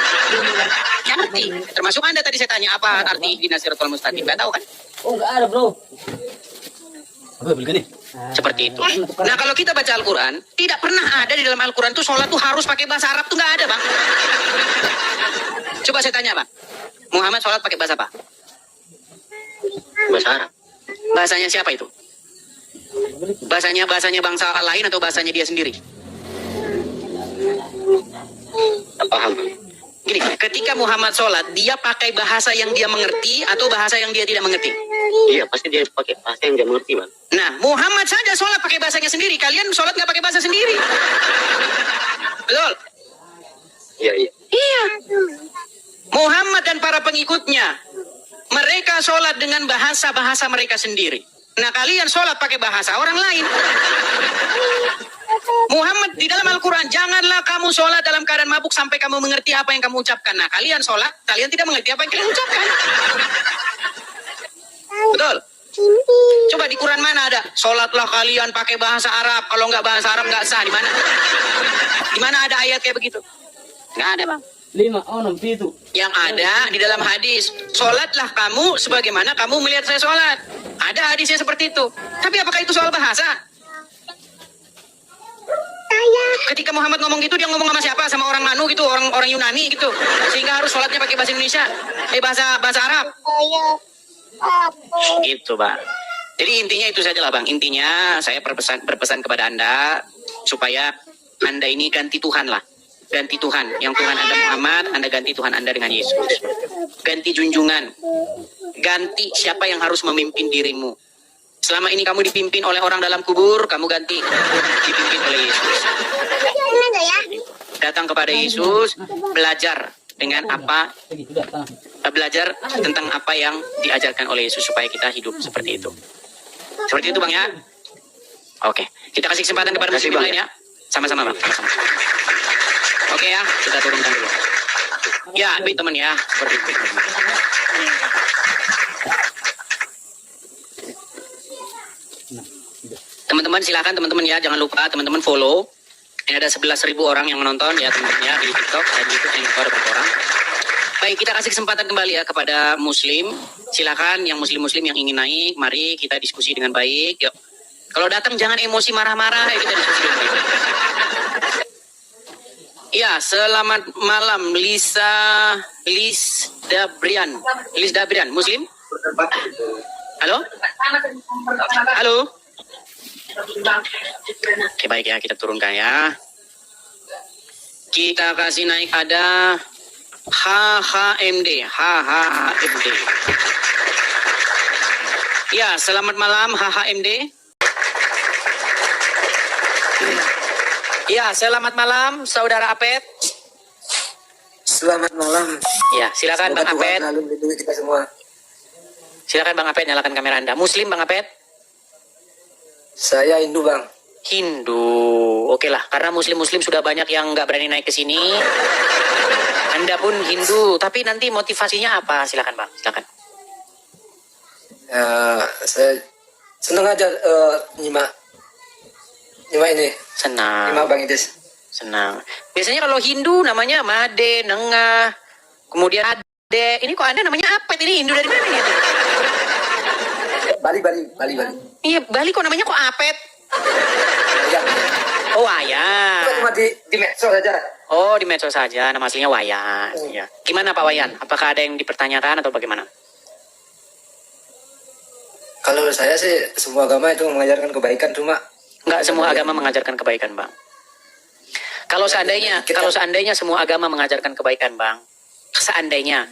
Nggak ngerti. Termasuk Anda tadi saya tanya, apa arti ihdinas siratal mustaqim? Nggak tahu kan? Oh nggak ada bro. Apa begini? Seperti itu. Nah kalau kita baca Al-Quran, tidak pernah ada di dalam Al-Quran tuh sholat tuh harus pakai bahasa Arab tuh nggak ada bang. Coba saya tanya bang, Muhammad sholat pakai bahasa apa? Bahasa Arab. Bahasanya siapa itu? Bahasanya bangsa lain atau bahasanya dia sendiri? Tak paham. Gini, ketika Muhammad sholat, dia pakai bahasa yang dia mengerti atau bahasa yang dia tidak mengerti? Iya, pasti dia pakai bahasa yang dia mengerti, Bang. Nah, Muhammad saja sholat pakai bahasanya sendiri. Kalian sholat nggak pakai bahasa sendiri. Betul? Iya. Iya. Muhammad dan para pengikutnya, mereka sholat dengan bahasa-bahasa mereka sendiri. Nah, kalian sholat pakai bahasa orang lain. Muhammad di dalam Al-Quran, janganlah kamu sholat dalam keadaan mabuk sampai kamu mengerti apa yang kamu ucapkan. Nah, kalian sholat, kalian tidak mengerti apa yang kalian ucapkan. Betul? Coba di Quran mana ada? Sholatlah kalian pakai bahasa Arab. Kalau nggak bahasa Arab nggak sah. Di mana? Di mana ada ayat kayak begitu? Nggak ada, Bang. 5, 6, 7. Yang ada di dalam hadis, sholatlah kamu sebagaimana kamu melihat saya sholat. Ada hadisnya seperti itu. Tapi apakah itu soal bahasa? Ketika Muhammad ngomong gitu, dia ngomong sama siapa? Sama orang Manu gitu, orang Yunani gitu. Sehingga harus sholatnya pakai bahasa Indonesia, bahasa Arab. Gitu, Bang. Jadi intinya itu saja lah, Bang. Intinya saya berpesan kepada Anda supaya Anda ini ganti Tuhan lah. Ganti Tuhan. Yang Tuhan Anda Muhammad, Anda ganti Tuhan Anda dengan Yesus. Ganti junjungan. Ganti siapa yang harus memimpin dirimu. Selama ini kamu dipimpin oleh orang dalam kubur, kamu ganti dipimpin oleh Yesus. Datang kepada Yesus, belajar dengan apa, belajar tentang apa yang diajarkan oleh Yesus supaya kita hidup seperti itu. Seperti itu Bang ya. Oke, kita kasih kesempatan kepada muslim lain ya. Sama-sama Bang, sama-sama. Oke ya, kita turunkan dulu. Ya, baik teman ya, seperti itu. Teman-teman silakan teman-teman ya, jangan lupa teman-teman follow. Ini ada 11.000 orang yang menonton ya teman-teman ya di TikTok dan di YouTube, yang ada berapa orang. Baik, kita kasih kesempatan kembali ya kepada muslim. Silakan yang muslim-muslim yang ingin naik, mari kita diskusi dengan baik. Yuk. Kalau datang jangan emosi marah-marah, ya kita diskusi dengan baik. Ya, selamat malam Lis Dabrian, muslim? Halo? Halo? Oke, baik ya, kita turunkan ya. Kita kasih naik ada HHMD. Ya, selamat malam HHMD. Ya, selamat malam Saudara Apet. Selamat malam. Ya, silakan Bang Apet. Lalu melindungi kita semua. Silakan Bang Apet, nyalakan kamera Anda. Muslim Bang Apet? Saya Hindu Bang. Hindu. Oke lah, karena muslim-muslim sudah banyak yang nggak berani naik ke sini. Anda pun Hindu, tapi nanti motivasinya apa? Silakan Bang, silakan. Saya senang aja nyimak ini. Senang. Nyimak Bang Idris. Senang. Biasanya kalau Hindu namanya Made, Nengah, kemudian Ade. Ini kok Anda namanya Apet? Ini Hindu dari mana gitu? Bali. Iya, Bali kok namanya kok Apet? Ya. Oh, Wayan. Itu cuma di medsos saja. Oh, di medsos saja. Nama aslinya Wayan. Ya. Gimana Pak Wayan? Apakah ada yang dipertanyakan atau bagaimana? Kalau saya sih semua agama itu mengajarkan kebaikan, cuma Enggak semua agama mengajarkan kebaikan, Bang. Kalau seandainya semua agama mengajarkan kebaikan, Bang. Seandainya.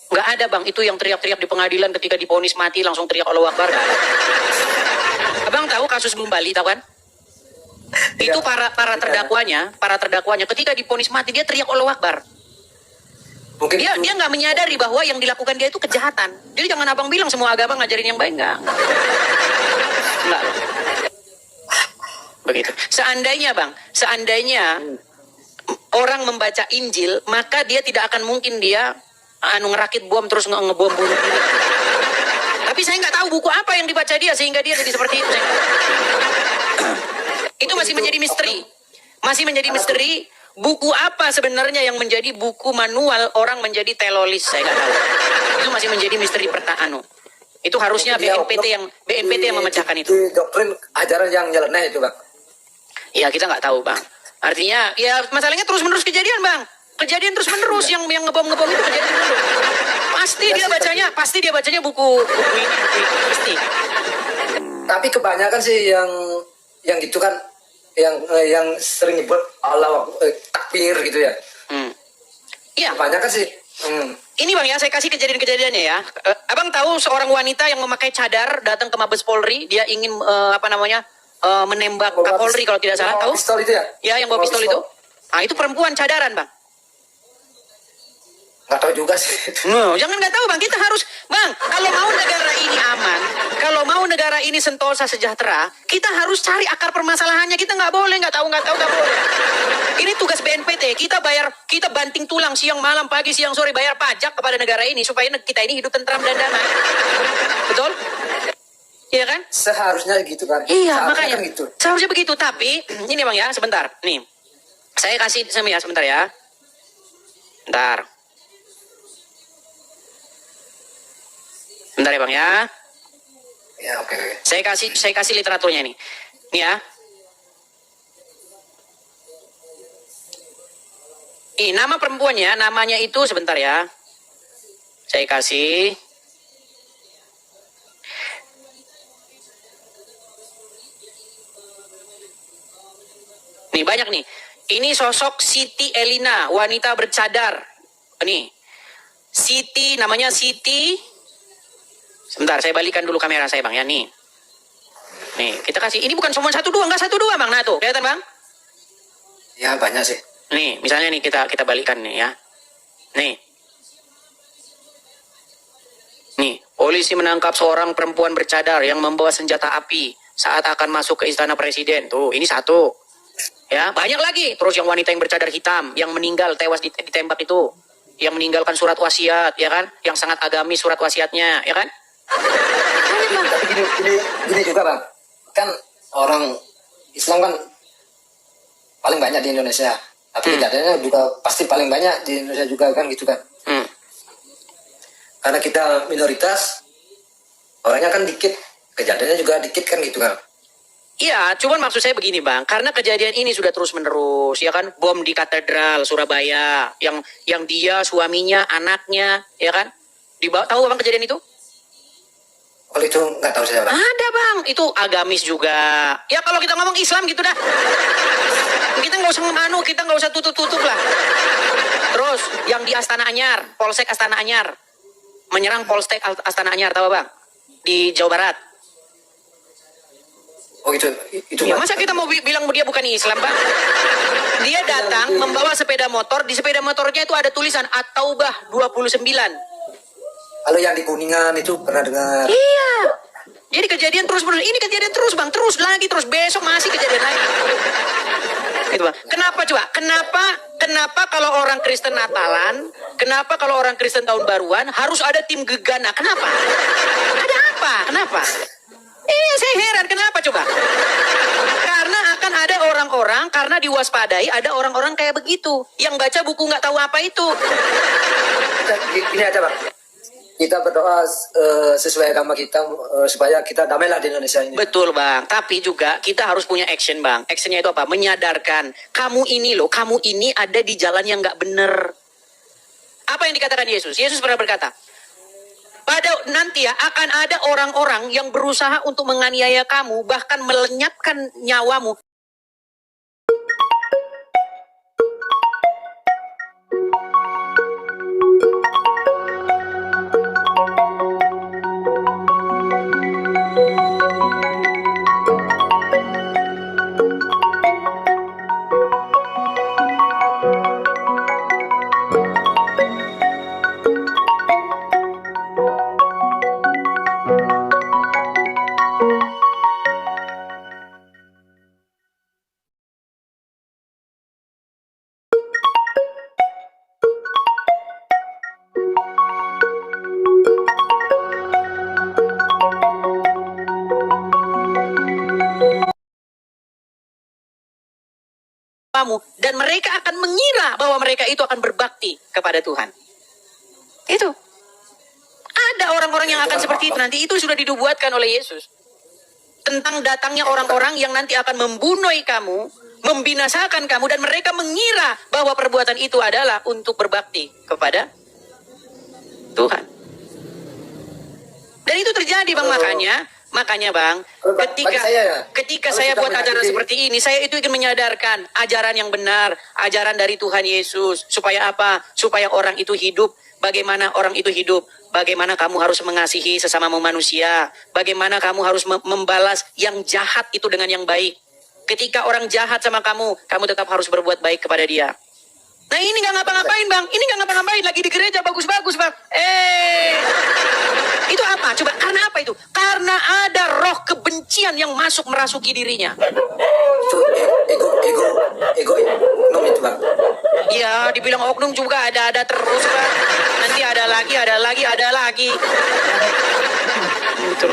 Enggak ada, Bang. Itu yang teriak-teriak di pengadilan ketika divonis mati langsung teriak Allahu Akbar. Abang tahu kasus bom Bali, tahu kan? Itu para terdakwanya ketika divonis mati dia teriak Allahu Akbar. mungkin Dia nggak menyadari bahwa yang dilakukan dia itu kejahatan. Jadi jangan abang bilang semua agama ngajarin yang baik, enggak. Begitu. Seandainya orang membaca Injil, maka dia tidak akan mungkin dia ngerakit bom terus ngebom bunuh diri. Tapi saya nggak tahu buku apa yang dibaca dia sehingga dia jadi seperti itu. Itu masih menjadi misteri. Buku apa sebenarnya yang menjadi buku manual orang menjadi teroris? Saya nggak tahu. Itu masih menjadi misteri pertanyaan. Itu harusnya BNPT yang memecahkan itu. Di doktrin ajaran yang nyeleneh itu, Bang. Ya kita nggak tahu, Bang. Artinya ya masalahnya terus-menerus kejadian, Bang. Kejadian terus-menerus yang ngebom itu kejadian terus. Pasti dia bacanya buku ini pasti. Tapi kebanyakan sih yang gitu kan yang sering nyebut Allah takbir gitu ya. Iya. Kebanyakan sih. Ini Bang ya, saya kasih kejadian-kejadiannya ya. Abang tahu seorang wanita yang memakai cadar datang ke Mabes Polri, dia ingin menembak Kapolri kalau tidak salah, tahu? Pistol itu ya? Ya, yang bawa pistol itu. Ah, itu perempuan cadaran, Bang. Nggak tahu juga sih. No, jangan nggak tahu, Bang. Kita harus, Bang, kalau mau negara ini aman, kalau mau negara ini sentosa sejahtera, kita harus cari akar permasalahannya. Kita nggak boleh, nggak tahu, nggak boleh. Ini tugas BNPT. Kita banting tulang siang, malam, pagi, siang, sore, bayar pajak kepada negara ini supaya kita ini hidup tentram dan damai. Betul? Iya kan? Seharusnya gitu kan. Iya, makanya. Kan gitu. Seharusnya begitu. Tapi, ini Bang ya, sebentar. Nih, saya kasih sebentar ya. Bentar. Bentar ya Bang ya. Ya, oke. Saya kasih literaturnya ini. Nih ya. Ini nama perempuannya, namanya itu sebentar ya. Saya kasih. Nih banyak nih. Ini sosok Siti Elina, wanita bercadar. Nih. Siti, namanya Siti. Sebentar, saya balikan dulu kamera saya Bang ya, nih. Nih, kita kasih, ini bukan cuma 1-2, enggak 1-2 Bang, nah tuh, kelihatan Bang? Ya banyak sih. Nih, misalnya nih kita balikan nih ya. Nih, polisi menangkap seorang perempuan bercadar yang membawa senjata api saat akan masuk ke istana presiden. Tuh, ini satu. Ya, banyak lagi. Terus yang wanita yang bercadar hitam yang meninggal tewas ditembak itu, yang meninggalkan surat wasiat, ya kan? Yang sangat agamis surat wasiatnya, ya kan? Tapi gini juga bang, kan orang Islam kan paling banyak di Indonesia. Tapi kejadiannya juga pasti paling banyak di Indonesia juga kan gitu kan. Karena kita minoritas, orangnya kan dikit, kejadiannya juga dikit kan gitu kan. Iya, cuman maksud saya begini bang, karena kejadian ini sudah terus menerus, ya kan? Bom di katedral Surabaya, yang dia, suaminya, anaknya, ya kan? Tahu bang kejadian itu? Kalau itu nggak tahu saya bang. Ada bang, itu agamis juga. Ya kalau kita ngomong Islam gitu dah. Kita nggak usah kita nggak usah tutup-tutup lah. Terus yang di Astana Anyar, Polsek Astana Anyar, menyerang Polsek Astana Anyar, tahu bang? Di Jawa Barat. Oh itu Ya, masa kita mau bilang dia bukan Islam bang? Dia datang membawa sepeda motor, di sepeda motornya itu ada tulisan At-Taubah 29. Kalau yang di Kuningan itu pernah dengar. Iya. Jadi kejadian terus menerus. Ini kejadian terus bang, terus lagi, terus besok masih kejadian lagi. Gitu bang. Kenapa coba? Kenapa kalau orang Kristen Natalan, kenapa kalau orang Kristen tahun baruan harus ada tim gegana? Kenapa? Ada apa? Kenapa? Iya, saya heran kenapa coba? Karena akan ada orang-orang, karena diwaspadai ada orang-orang kayak begitu yang baca buku nggak tahu apa itu. Ini aja bang. Kita berdoa sesuai agama kita supaya kita damai lah di Indonesia ini. Betul bang, tapi juga kita harus punya action bang. Actionnya itu apa? Menyadarkan kamu ini ada di jalan yang nggak bener. Apa yang dikatakan Yesus? Yesus pernah berkata, pada nanti ya akan ada orang-orang yang berusaha untuk menganiaya kamu, bahkan melenyapkan nyawamu. Dan mereka akan mengira bahwa mereka itu akan berbakti kepada Tuhan. Itu. Ada orang-orang yang akan seperti itu. Nanti itu sudah dibuatkan oleh Yesus. Tentang datangnya orang-orang yang nanti akan membunuh kamu, membinasakan kamu, dan mereka mengira bahwa perbuatan itu adalah untuk berbakti kepada Tuhan. Dan itu terjadi bang, makanya bang, ketika saya buat ajaran seperti ini, saya itu ingin menyadarkan ajaran yang benar, ajaran dari Tuhan Yesus. Supaya apa? Supaya orang itu hidup. Bagaimana orang itu hidup? Bagaimana kamu harus mengasihi sesama manusia? Bagaimana kamu harus membalas yang jahat itu dengan yang baik? Ketika orang jahat sama kamu tetap harus berbuat baik kepada dia. Nah ini nggak ngapa-ngapain bang, lagi di gereja bagus-bagus bang. Itu apa? Coba karena apa itu? Karena ada roh kebencian yang merasuki dirinya. Itu ego oknum itu bang. Ya dibilang oknum juga ada terus bang. Nanti ada lagi. Gitu.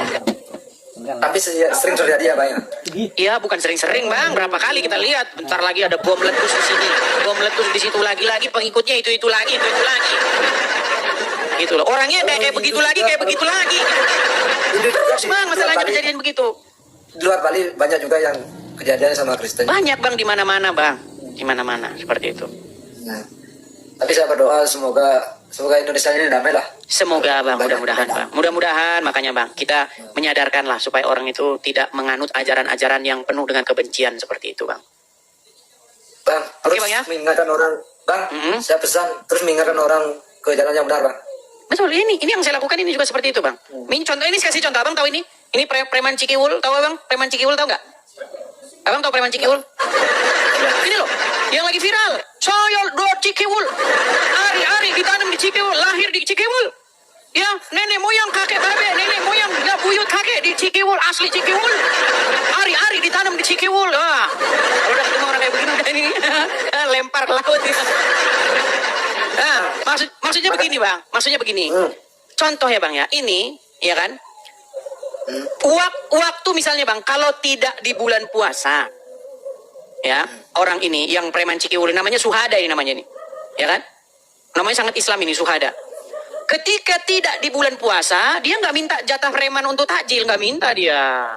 Tapi sering terjadi ya bang ya? Iya bukan sering-sering bang, berapa kali kita lihat. Bentar lagi ada bom letus di sini, bom letus di situ lagi pengikutnya itu lagi. Gitu loh. Orangnya kayak begitu lagi. Terus bang masalahnya kejadian begitu. Di luar Bali banyak juga yang kejadian sama Kristen. Banyak bang, di mana-mana bang, di mana-mana seperti itu. Nah, tapi saya berdoa semoga Indonesia ini damai lah. Semoga bang, mudah-mudahan makanya bang kita menyadarkanlah supaya orang itu tidak menganut ajaran-ajaran yang penuh dengan kebencian seperti itu bang. Bang, terus bang, ya? mengingatkan orang, bang, saya pesan terus mengingatkan orang ke jalan yang benar bang. Betul, ini yang saya lakukan ini juga seperti itu bang. Ini contoh, ini kasih contoh abang tahu ini preman Cikiwul, tahu abang? Preman Cikiwul tahu nggak? Abang tahu preman Cikiwul? Ini loh, yang lagi viral. Saya do Cikiwul. Ari-ari ditanam di Cikiwul, lahir di Cikiwul. Ya, nenek moyang kakek babe, nenek moyang ya buyut kakek di Cikiwul, asli Cikiwul. Ari-ari ditanam di Cikiwul. Wah, kalau udah ketemu orang kayak begini udah ini lempar ke laut. Nah, maksudnya begini bang, maksudnya begini. Contoh ya bang ya, ini ya kan. Waktu misalnya bang, kalau tidak di bulan puasa, ya orang ini yang preman Cikiwul namanya Suhada ini namanya ini, ya kan? Namanya sangat Islam ini Suhada. Ketika tidak di bulan puasa, dia nggak minta jatah preman untuk takjil, nggak minta dia.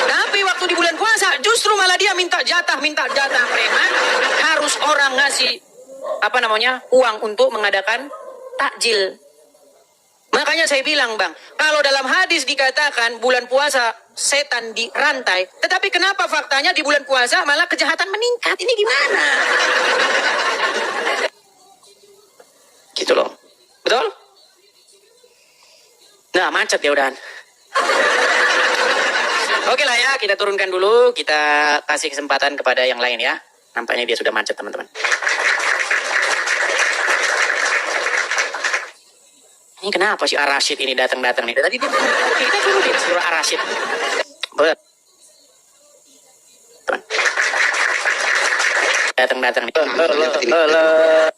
Tapi waktu di bulan puasa, justru malah dia minta jatah preman. Harus orang ngasih uang untuk mengadakan takjil. Makanya saya bilang bang, kalau dalam hadis dikatakan bulan puasa setan dirantai, tetapi kenapa faktanya di bulan puasa malah kejahatan meningkat? Ini gimana? Gitu loh, betul? Nah macet ya udahan. Oke lah ya, kita turunkan dulu, kita kasih kesempatan kepada yang lain ya. Nampaknya dia sudah macet teman-teman. Ini kenapa si Ar-Rasyid ini datang-datang nih? Tadi dia kita suruh Ar-Rasyid. Datang-datang nih.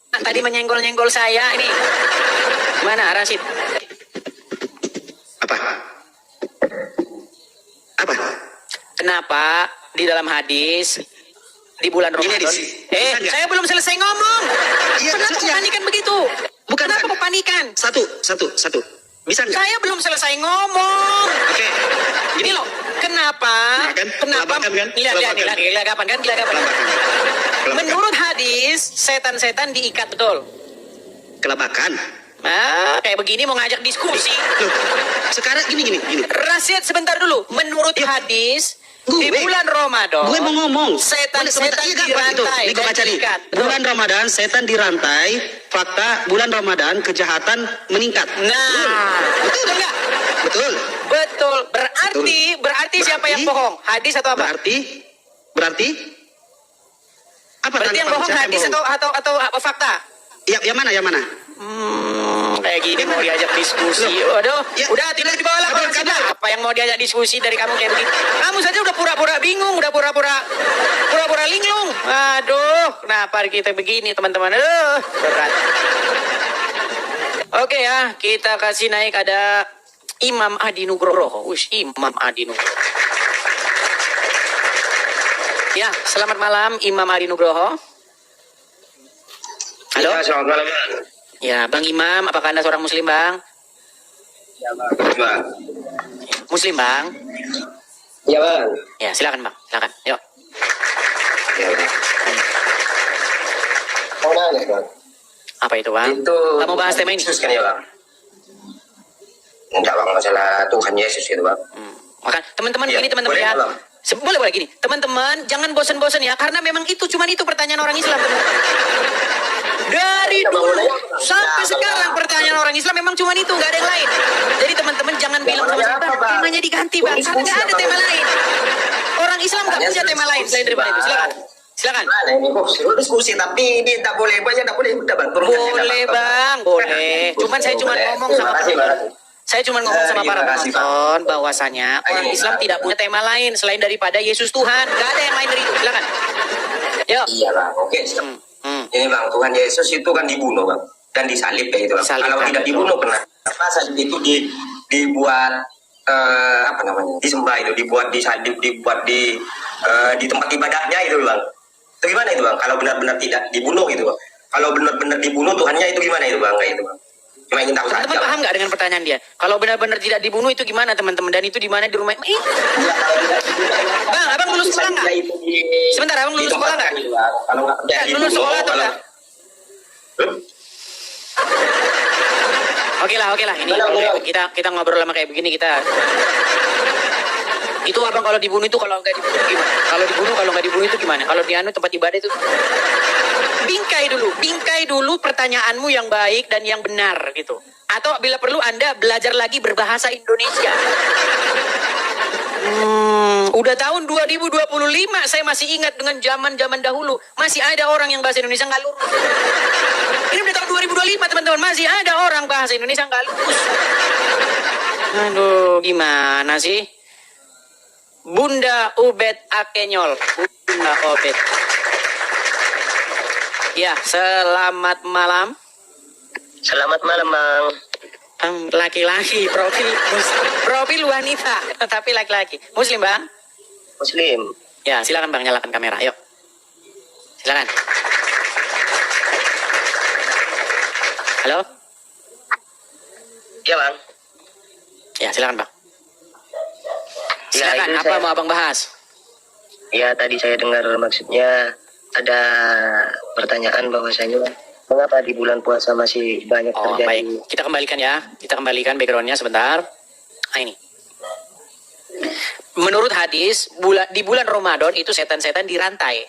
Tadi menyenggol-nyenggol saya ini. Mana Ar-Rasyid? Apa? Kenapa di dalam hadis di bulan Ramadan? Saya belum selesai ngomong. Iya, kenapa kepanikan begitu? Bukan. Kenapa kepanikan? Satu. Bisa nggak? Saya belum selesai ngomong. Oke. Ini loh, kenapa? Nah, kan? Kenapa? Kelabakan kan? Lihat, gelagapan kan? Gelagapan. Menurut hadis, setan-setan diikat betul. Kelabakan. Nah, kayak begini mau ngajak diskusi. Loh, sekarang gini. Rasyid sebentar dulu. Menurut hadis, di bulan Ramadan, Gue mau ngomong. setan-setan Iya, dirantai Ini gue dan baca nih. diikat. Bulan Ramadan setan dirantai. Fakta bulan Ramadan kejahatan meningkat. Nah, betul enggak? Betul. Berarti siapa yang bohong? Hadis atau apa? Berarti apa? Berarti yang bohong hadis atau fakta? Yang mana? Kayak gini mau diajak diskusi. Waduh, udah tidur di bawah lah. Apa yang mau diajak diskusi dari kamu kayak begitu? Kamu saja udah pura-pura bingung, udah pura-pura linglung. Aduh, kenapa kita begini teman-teman? Aduh, berat. Oke ya, kita kasih naik ada Imam Adi Nugroho. Imam Adi Nugroho. Ya, selamat malam Imam Adi Nugroho. Halo. Ya, selamat malam. Ya, Bang Imam, apakah Anda seorang Muslim, Bang? Ya, Bang. Muslim, Bang? Ya, Bang. Ya, silakan, Bang. Silakan. Yuk. Ya, Bang. Mau nanya, Bang. Apa itu, Bang? Itu Kamu bahas tema ini? Yesus kan ya, Bang? Enggak, Bang. Masalah Tuhan Yesus itu, Bang. Maka teman-teman Ya, gini, teman-teman boleh, ya. Bang. Boleh gini. Teman-teman, jangan bosan-bosan ya. Karena memang itu pertanyaan orang Islam. Dari dulu sampai sekarang pertanyaan orang Islam memang cuma itu, nggak ada yang lain. Jadi teman-teman jangan bilang sama saya, Bang, temanya diganti, Bang. Karena nggak ada tema lain. Orang Islam nggak punya tema lain selain daripada itu. Silakan. Mana ini kok suruh diskusi tapi ini tak boleh banyak, tak boleh udah, Bang. Boleh, Bang, boleh. Cuman saya cuma ngomong sama para penonton bahwasanya orang Islam tidak punya tema lain selain daripada Yesus Tuhan. Nggak ada yang lain dari itu. Silakan. Yuk. Iya, Bang. Oke. Ini, Bang, Tuhan Yesus itu kan dibunuh, Bang, dan disalib kayak gitu, Bang. Kalau tidak dibunuh kenapa salib itu dibuat disembah itu, dibuat disalib, dibuat di tempat ibadahnya itu, Bang. Itu gimana itu, Bang? Kalau benar-benar tidak dibunuh gitu, Bang. Kalau benar-benar dibunuh Tuhannya itu gimana itu, Bang? Kayak itu, Bang. Cuma ingin tahu saja. Teman-teman paham nggak dengan pertanyaan dia? Kalau benar-benar tidak dibunuh itu gimana, teman-teman? Dan itu di mana, di rumah? Bang, abang lulus sekolah nggak? Sebentar, abang lulus sekolah nggak? Kalau nggak Lulus sekolah atau nggak? Oke lah. Ini kita ngobrol lama kayak begini kita. Itu abang kalau dibunuh itu kalau nggak dibunuh gimana? Kalau nggak dibunuh itu gimana? Kalau di anu tempat ibadah itu bingkai dulu pertanyaanmu yang baik dan yang benar gitu. Atau bila perlu Anda belajar lagi berbahasa Indonesia. Udah tahun 2025 saya masih ingat dengan zaman dahulu masih ada orang yang bahasa Indonesia nggak lurus. Ini udah tahun 2025 teman-teman, masih ada orang bahasa Indonesia nggak lurus. Aduh, gimana sih? Bunda Ubed Akenyol. Bunda Ubed. Ya, selamat malam. Selamat malam, Bang. Laki-laki, profil wanita, tapi laki-laki. Muslim, Bang? Muslim. Ya, silakan Bang, nyalakan kamera. Yuk. Silakan. Halo? Ya, Bang. Ya, silakan Bang. Ya, Silakan, itu apa mau Abang bahas? Ya, tadi saya dengar maksudnya ada pertanyaan bahwasanya mengapa di bulan puasa masih banyak Oh, terjadi. baik. Kita kembalikan ya. Kita kembalikan backgroundnya sebentar. Nah, ini. Menurut hadis, di bulan Ramadan itu setan-setan dirantai,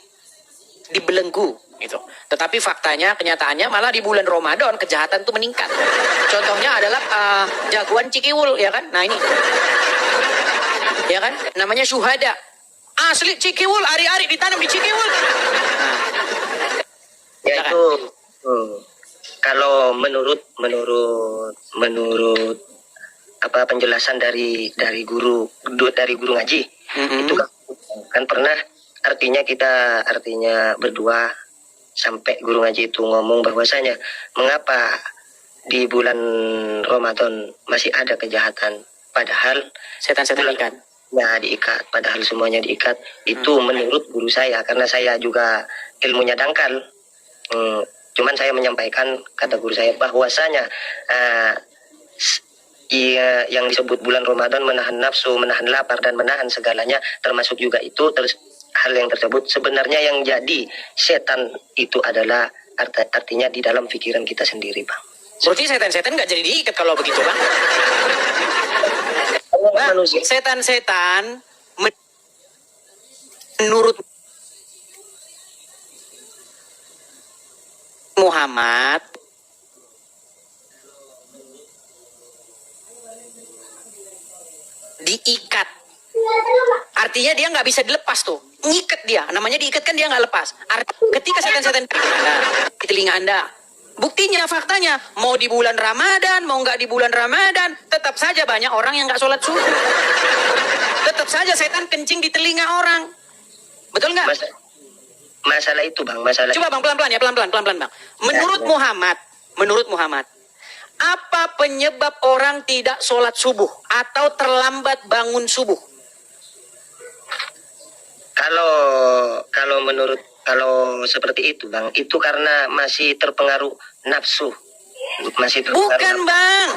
dibelenggu gitu. Tetapi faktanya, kenyataannya malah di bulan Ramadan kejahatan itu meningkat. Contohnya adalah jagoan Cikiwul, ya kan? Nah, ini. Ya kan? Namanya syuhada. Asli Cikiwul, ari-ari ditanam di Cikiwul. Nah. Ya Silakan. itu kalau menurut apa penjelasan dari guru ngaji itu kan pernah artinya berdua sampai guru ngaji itu ngomong bahwasanya mengapa di bulan Ramadan masih ada kejahatan padahal Setan-setan ikan. ya diikat, padahal semuanya diikat. Itu menurut guru saya, karena saya juga ilmunya dangkal. Cuman saya menyampaikan kata guru saya bahwasanya yang disebut bulan Ramadan menahan nafsu, menahan lapar dan menahan segalanya, termasuk juga itu hal yang tersebut sebenarnya yang jadi setan itu adalah artinya di dalam pikiran kita sendiri, Bang. Berarti setan-setan nggak jadi diikat kalau begitu, Bang? Bang, setan-setan menurut Muhammad diikat. Artinya dia nggak bisa dilepas tuh. Ngikat dia. Namanya diikat kan dia nggak lepas. Ketika setan-setan di telinga Anda. Buktinya, faktanya. Mau di bulan Ramadan, mau nggak di bulan Ramadan. Tetap saja banyak orang yang nggak sholat subuh. Tetap saja setan kencing di telinga orang. Betul nggak? Masalah itu, Bang. Masalah. Coba Bang, pelan-pelan ya, pelan-pelan Bang. Menurut Muhammad, apa penyebab orang tidak sholat subuh atau terlambat bangun subuh? Kalau seperti itu, Bang, itu karena masih terpengaruh nafsu. Bukan, Bang.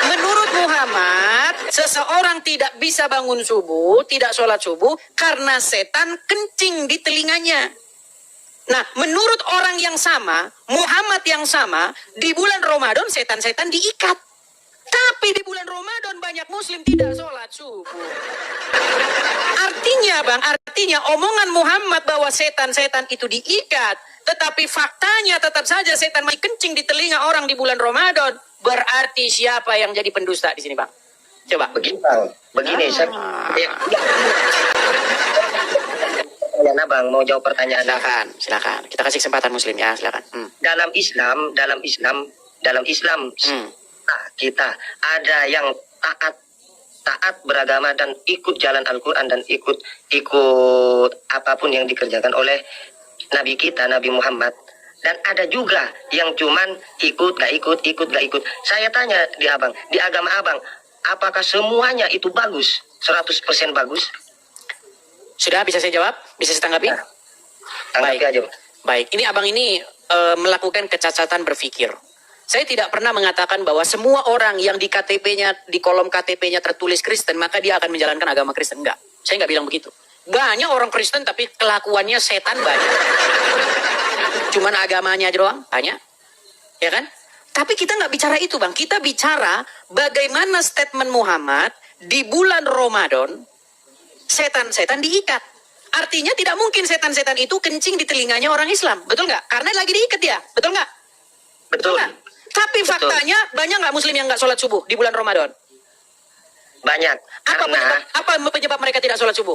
Menurut Muhammad, seseorang tidak bisa bangun subuh, tidak sholat subuh karena setan kencing di telinganya. Nah, menurut orang yang sama, Muhammad yang sama, di bulan Ramadan setan-setan diikat. Tapi di bulan Ramadan banyak muslim tidak sholat subuh. Artinya omongan Muhammad bahwa setan-setan itu diikat, tetapi faktanya tetap saja setan masih kencing di telinga orang di bulan Ramadan. Berarti siapa yang jadi pendusta di sini, Bang? Coba. Begini, Bang. Begini, Bang, mau jawab pertanyaan. Silakan. Kita kasih kesempatan muslim ya, silakan. Dalam Islam kita ada yang taat beragama dan ikut jalan Al-Quran dan ikut apapun yang dikerjakan oleh Nabi kita, Nabi Muhammad. Dan ada juga yang cuman ikut gak ikut. Saya tanya di abang, di agama abang, apakah semuanya itu bagus? 100% bagus? Sudah bisa saya jawab? Bisa saya tanggapi? Nah, tanggapi aja. Baik, ini abang ini melakukan kecacatan berpikir. Saya tidak pernah mengatakan bahwa semua orang yang di KTP-nya, di kolom KTP-nya tertulis Kristen, maka dia akan menjalankan agama Kristen. Enggak, saya nggak bilang begitu. Banyak orang Kristen tapi kelakuannya setan banyak. Cuman agamanya aja doang, banyak. Ya kan? Tapi kita nggak bicara itu, Bang. Kita bicara bagaimana statement Muhammad di bulan Ramadan setan-setan diikat. Artinya tidak mungkin setan-setan itu kencing di telinganya orang Islam. Betul nggak? Karena lagi diikat dia. Betul nggak? Betul. Nggak? Tapi faktanya banyak nggak Muslim yang nggak sholat subuh di bulan Ramadan? Banyak. Apa penyebab mereka tidak sholat subuh?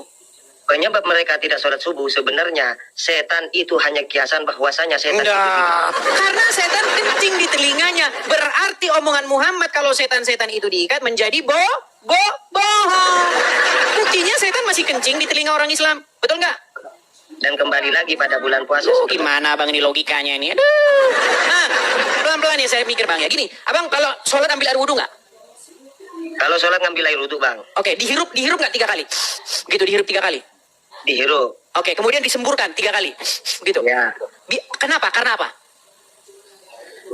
Penyebab mereka tidak sholat subuh sebenarnya setan itu hanya kiasan bahwasanya setan itu Enggak. Karena setan kencing di telinganya. Berarti omongan Muhammad kalau setan-setan itu diikat menjadi bohong. Buktinya setan masih kencing di telinga orang Islam. Betul nggak? dan kembali lagi pada bulan puasa. Gimana bang ini logikanya ini? Aduh. Nah, pelan-pelan ya saya mikir bang ya. Gini, abang kalau sholat ambil air wudhu nggak? Kalau sholat ngambil air wudhu bang. Oke, dihirup nggak 3 kali? Gitu, dihirup 3 kali. Dihirup. Oke, kemudian disemburkan 3 kali. Gitu. Ya. Kenapa? Karena apa?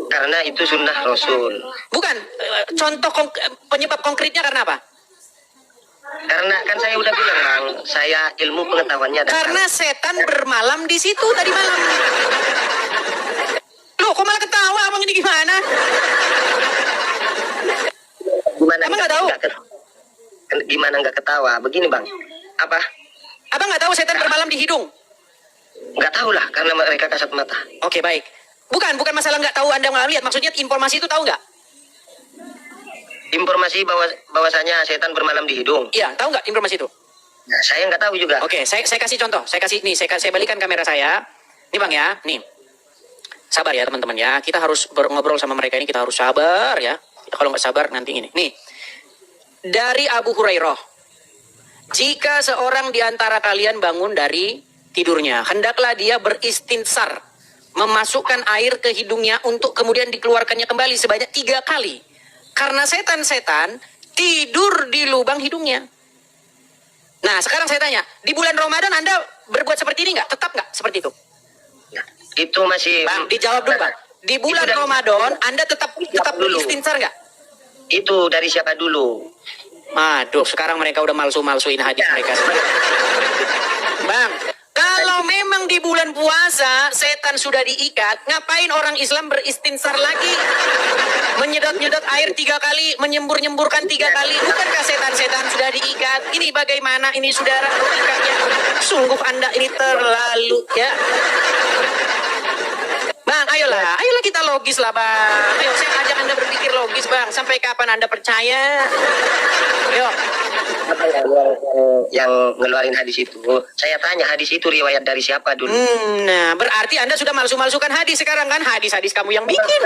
Karena itu sunnah Rasul. Bukan, contoh penyebab konkretnya karena apa? Karena kan saya udah bilang bang, saya ilmu pengetahuannya datang. Karena setan bermalam di situ tadi malam. Loh, kok malah ketawa abang ini gimana? Gimana Abang nggak tahu? Gimana nggak ketawa? Begini bang, apa? Abang nggak tahu setan bermalam di hidung? Nggak tahu lah, karena mereka kasat mata. Oke, baik. Bukan masalah nggak tahu Anda nggak lihat. Maksudnya informasi itu tahu nggak? Informasi bahwasanya setan bermalam di hidung. Iya, tahu nggak informasi itu? Nah, saya nggak tahu juga. Oke, saya kasih contoh. Saya balikan kamera saya. Nih bang ya, nih. Sabar ya teman-teman ya. Kita harus ngobrol sama mereka ini, kita harus sabar ya. Kalau nggak sabar nanti ini. Nih, dari Abu Hurairah. Jika seorang di antara kalian bangun dari tidurnya, hendaklah dia beristinsar, memasukkan air ke hidungnya untuk kemudian dikeluarkannya kembali sebanyak 3 kali. Karena setan-setan tidur di lubang hidungnya. Nah, sekarang saya tanya, di bulan Ramadan Anda berbuat seperti ini nggak? Tetap nggak seperti itu? Itu masih. Bang, dijawab dulu bang. Di bulan Ramadan Anda tetap beristinsar nggak? Itu dari siapa dulu? Aduh, sekarang mereka udah malsu-malsuin hadis mereka. Bang, kalau memang di bulan puasa setan sudah diikat, ngapain orang Islam beristinsar lagi? Menyedot-nyedot air 3 kali, menyembur-nyemburkan 3 kali. Bukankah setan-setan sudah diikat? Ini bagaimana ini saudara logikanya? Sungguh Anda ini terlalu ya. Bang, ayolah kita logis lah bang. Ayo saya ajak Anda berpikir logis bang. Sampai kapan Anda percaya? Yuk. Yang ngeluarin hadis itu, saya tanya hadis itu riwayat dari siapa dulu? Nah, berarti Anda sudah malsu-malsukan hadis sekarang kan? Hadis-hadis kamu yang bikin.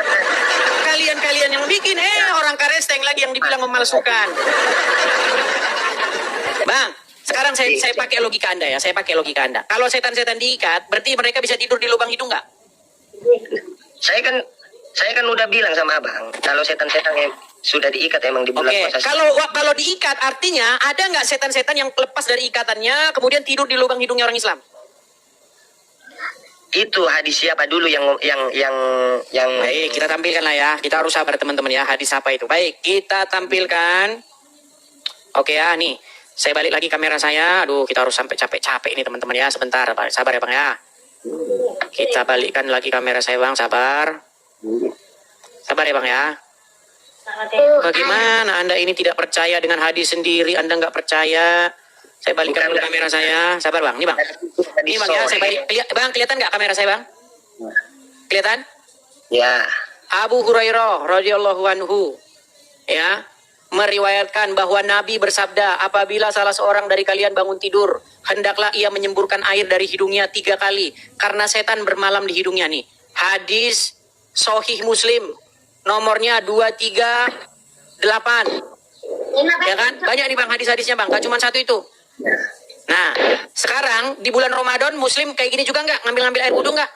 Kalian yang bikin. Orang Karesteng lagi yang dibilang memalsukan. Bang, sekarang saya pakai logika Anda ya. Saya pakai logika Anda. Kalau setan-setan diikat, berarti mereka bisa tidur di lubang hidung nggak? Saya kan udah bilang sama abang, kalau setan-setan yang sudah diikat emang di bulan puasa. Kalau diikat artinya ada nggak setan-setan yang lepas dari ikatannya kemudian tidur di lubang hidungnya orang Islam? Itu hadis siapa dulu yang Baik, kita tampilkan lah ya. Kita harus sabar teman-teman ya. Hadis apa itu? Baik, kita tampilkan. Oke ya, nih. Saya balik lagi kamera saya. Aduh, kita harus sampai capek-capek ini teman-teman ya. Sebentar, sabar ya Bang ya. Kita balikkan lagi kamera saya Bang, sabar. Sabar ya Bang ya. Bagaimana Anda ini tidak percaya dengan hadis sendiri? Anda nggak percaya? Saya balikkan dulu kamera saya. Sabar Bang, ini Bang. Ini Bang ya, saya balik. Bang, kelihatan nggak kamera saya Bang? Kelihatan? Ya. Abu Hurairah radhiyallahu anhu ya meriwayatkan bahwa Nabi bersabda, apabila salah seorang dari kalian bangun tidur, hendaklah ia menyemburkan air dari hidungnya 3 kali karena setan bermalam di hidungnya nih. Hadis Sahih Muslim nomornya 238. Ya kan? Banyak nih Bang hadis-hadisnya Bang, gak cuma satu itu. Nah, sekarang di bulan Ramadan Muslim kayak gini juga nggak? Ngambil air wudhu nggak?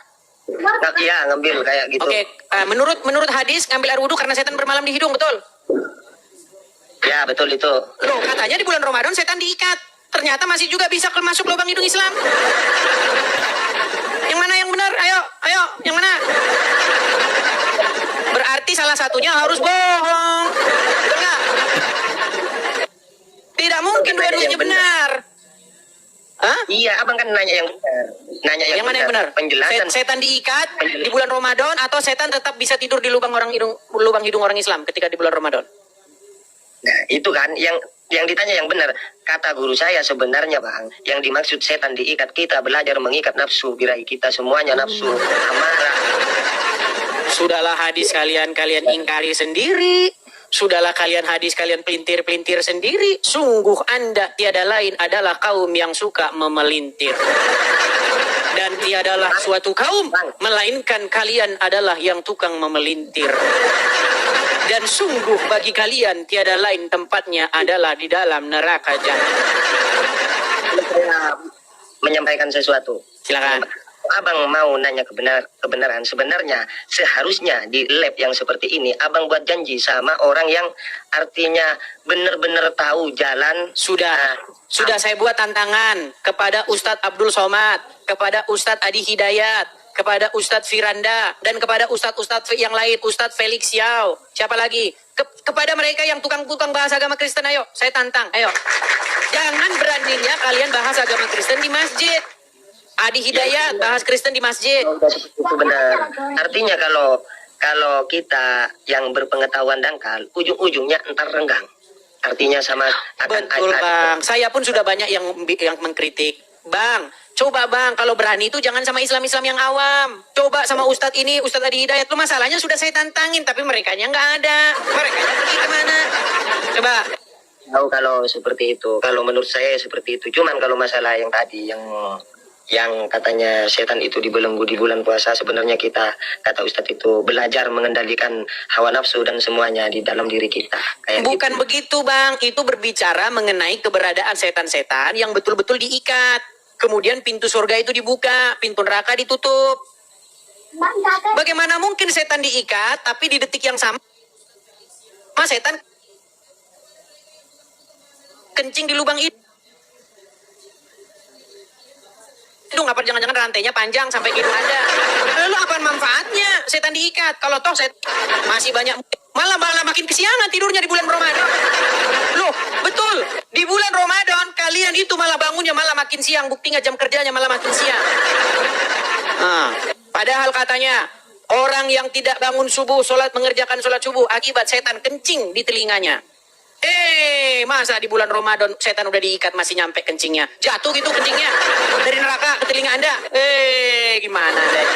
Iya, ngambil kayak gitu. Oke, menurut hadis ngambil air wudhu karena setan bermalam di hidung, betul? Ya, betul itu. Loh, katanya di bulan Ramadan setan diikat. Ternyata masih juga bisa masuk lubang hidung Islam. Yang mana yang benar? Ayo, yang mana? Berarti salah satunya harus bohong. Betul nggak? Tidak mungkin dua-duanya benar. Hah? Iya, abang kan nanya yang benar. Yang mana yang benar? Penjelasan. Setan diikat di bulan Ramadan atau setan tetap bisa tidur di lubang hidung orang Islam ketika di bulan Ramadan? Nah, itu kan yang Yang ditanya yang benar, kata guru saya sebenarnya bang, yang dimaksud setan diikat kita belajar mengikat nafsu, birahi kita semuanya nafsu, amarah. Sudahlah hadis kalian ingkari sendiri. Sudahlah kalian hadis kalian pelintir-pelintir sendiri. Sungguh Anda tiada lain adalah kaum yang suka memelintir. Dan tiadalah suatu kaum, melainkan kalian adalah yang tukang memelintir. Dan sungguh bagi kalian tiada lain tempatnya adalah di dalam neraka jahanam. Saya menyampaikan sesuatu. Silakan. Abang mau nanya kebenaran. Sebenarnya seharusnya di lab yang seperti ini abang buat janji sama orang yang artinya benar-benar tahu jalan. Sudah saya buat tantangan kepada Ustadz Abdul Somad, kepada Ustadz Adi Hidayat, kepada Ustadz Firanda, dan kepada Ustadz yang lain, Ustadz Felix Yao. Siapa lagi? Kepada mereka yang tukang-tukang bahas agama Kristen, ayo, saya tantang, ayo. Jangan beraninya kalian bahas agama Kristen di masjid. Adi Hidayat bahas Kristen di masjid. Itu benar. Artinya kalau kita yang berpengetahuan dangkal, ujung-ujungnya entar renggang. Artinya sama akan betul bang. Saya pun sudah banyak yang mengkritik. Bang, coba bang, kalau berani itu jangan sama Islam-Islam yang awam. Coba sama Ustadz ini, Ustadz Adi Hidayat. Lu masalahnya sudah saya tantangin, tapi merekanya nggak ada. Merekanya pergi kemana? Coba. Tahu kalau seperti itu. Kalau menurut saya seperti itu. Cuman kalau masalah yang tadi, yang katanya setan itu dibelenggu di bulan puasa, sebenarnya kita, kata Ustadz itu, belajar mengendalikan hawa nafsu dan semuanya di dalam diri kita. Kayak bukan gitu. Begitu bang, itu berbicara mengenai keberadaan setan-setan yang betul-betul diikat. Kemudian pintu surga itu dibuka, pintu neraka ditutup. Bagaimana mungkin setan diikat, tapi di detik yang sama setan kencing di lubang itu? Apa jangan-jangan rantainya panjang sampai gitu ada. Lalu apa manfaatnya setan diikat? Kalau toh masih banyak, malah makin kesiangan tidurnya di bulan Ramadan. Loh, betul. Di bulan Ramadan kalian itu malah bangunnya malah makin siang, buktinya jam kerjanya malah makin siang. Padahal katanya orang yang tidak bangun subuh, mengerjakan sholat subuh akibat setan kencing di telinganya. Masa di bulan Ramadan setan udah diikat masih nyampe kencingnya? Jatuh gitu kencingnya dari neraka ke telinga Anda. Gimana deh?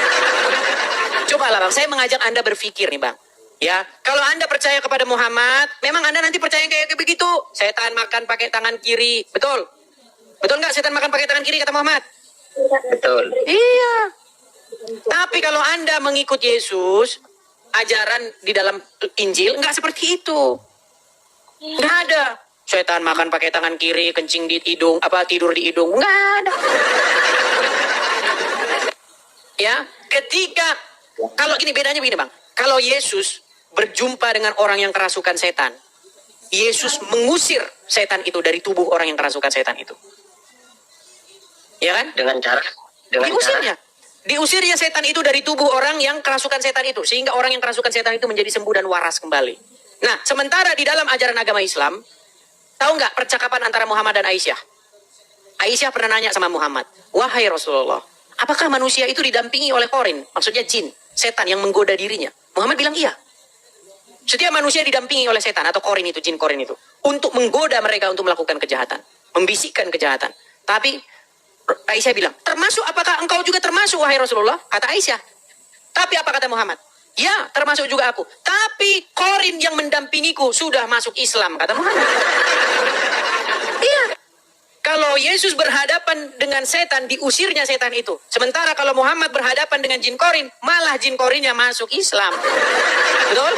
Cobalah bang, saya mengajak Anda berpikir nih bang. Ya, kalau Anda percaya kepada Muhammad, memang Anda nanti percaya kayak begitu. Setan makan pakai tangan kiri, betul? Betul nggak setan makan pakai tangan kiri kata Muhammad? betul. Iya. Tapi kalau Anda mengikut Yesus, ajaran di dalam Injil nggak seperti itu. Nggak ada. Setan makan pakai tangan kiri, kencing di hidung, tidur di hidung. Nggak ada. Ya, ketika, kalau bedanya begini bang. Kalau Yesus berjumpa dengan orang yang kerasukan setan, Yesus mengusir setan itu dari tubuh orang yang kerasukan setan itu. Ya kan? Dengan cara diusirnya setan itu dari tubuh orang yang kerasukan setan itu, sehingga orang yang kerasukan setan itu menjadi sembuh dan waras kembali. Nah, sementara di dalam ajaran agama Islam, tahu nggak percakapan antara Muhammad dan Aisyah? Aisyah pernah nanya sama Muhammad, wahai Rasulullah, apakah manusia itu didampingi oleh korin? Maksudnya jin, setan yang menggoda dirinya. Muhammad bilang iya. Setiap manusia didampingi oleh setan atau korin itu, jin korin itu, untuk menggoda mereka untuk melakukan kejahatan, membisikkan kejahatan. Tapi Aisyah bilang, apakah engkau juga termasuk wahai Rasulullah? Kata Aisyah. Tapi apa kata Muhammad? Ya, termasuk juga aku. Tapi korin yang mendampingiku sudah masuk Islam, kata Muhammad. Iya. Kalau Yesus berhadapan dengan setan, diusirnya setan itu. Sementara kalau Muhammad berhadapan dengan jin korin, malah jin korinnya masuk Islam. Betul?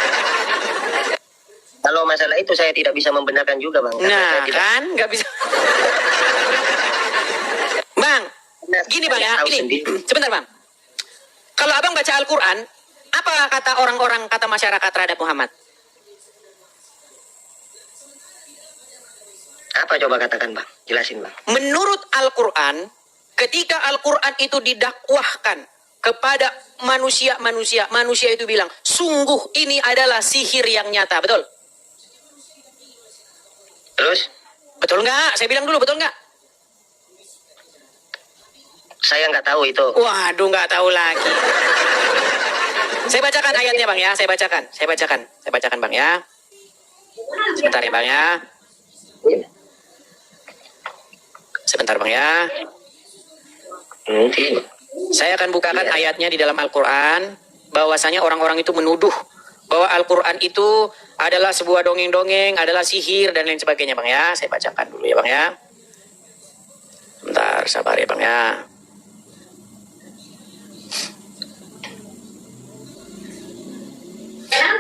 Kalau masalah itu saya tidak bisa membenarkan juga, Bang. Nah, kan? Nggak bisa. Bang, gini Bang ya. Gini. Sebentar Bang. Kalau Abang baca Al-Quran, apa kata orang-orang, kata masyarakat terhadap Muhammad? Apa coba katakan Bang? Jelasin Bang. Menurut Al-Quran, ketika Al-Quran itu didakwahkan kepada manusia itu bilang, sungguh ini adalah sihir yang nyata, betul? Terus? Betul nggak? Saya bilang dulu, betul nggak? Saya nggak tahu itu. Waduh, nggak tahu lagi. Saya bacakan ayatnya Bang ya, saya bacakan Bang ya. Sebentar ya Bang ya. Sebentar Bang ya. Saya akan bukakan ayatnya di dalam Al-Quran, bahwasanya orang-orang itu menuduh bahwa Al-Quran itu adalah sebuah dongeng-dongeng, adalah sihir dan lain sebagainya Bang ya. Saya bacakan dulu ya Bang ya. Bentar, sabar ya Bang ya.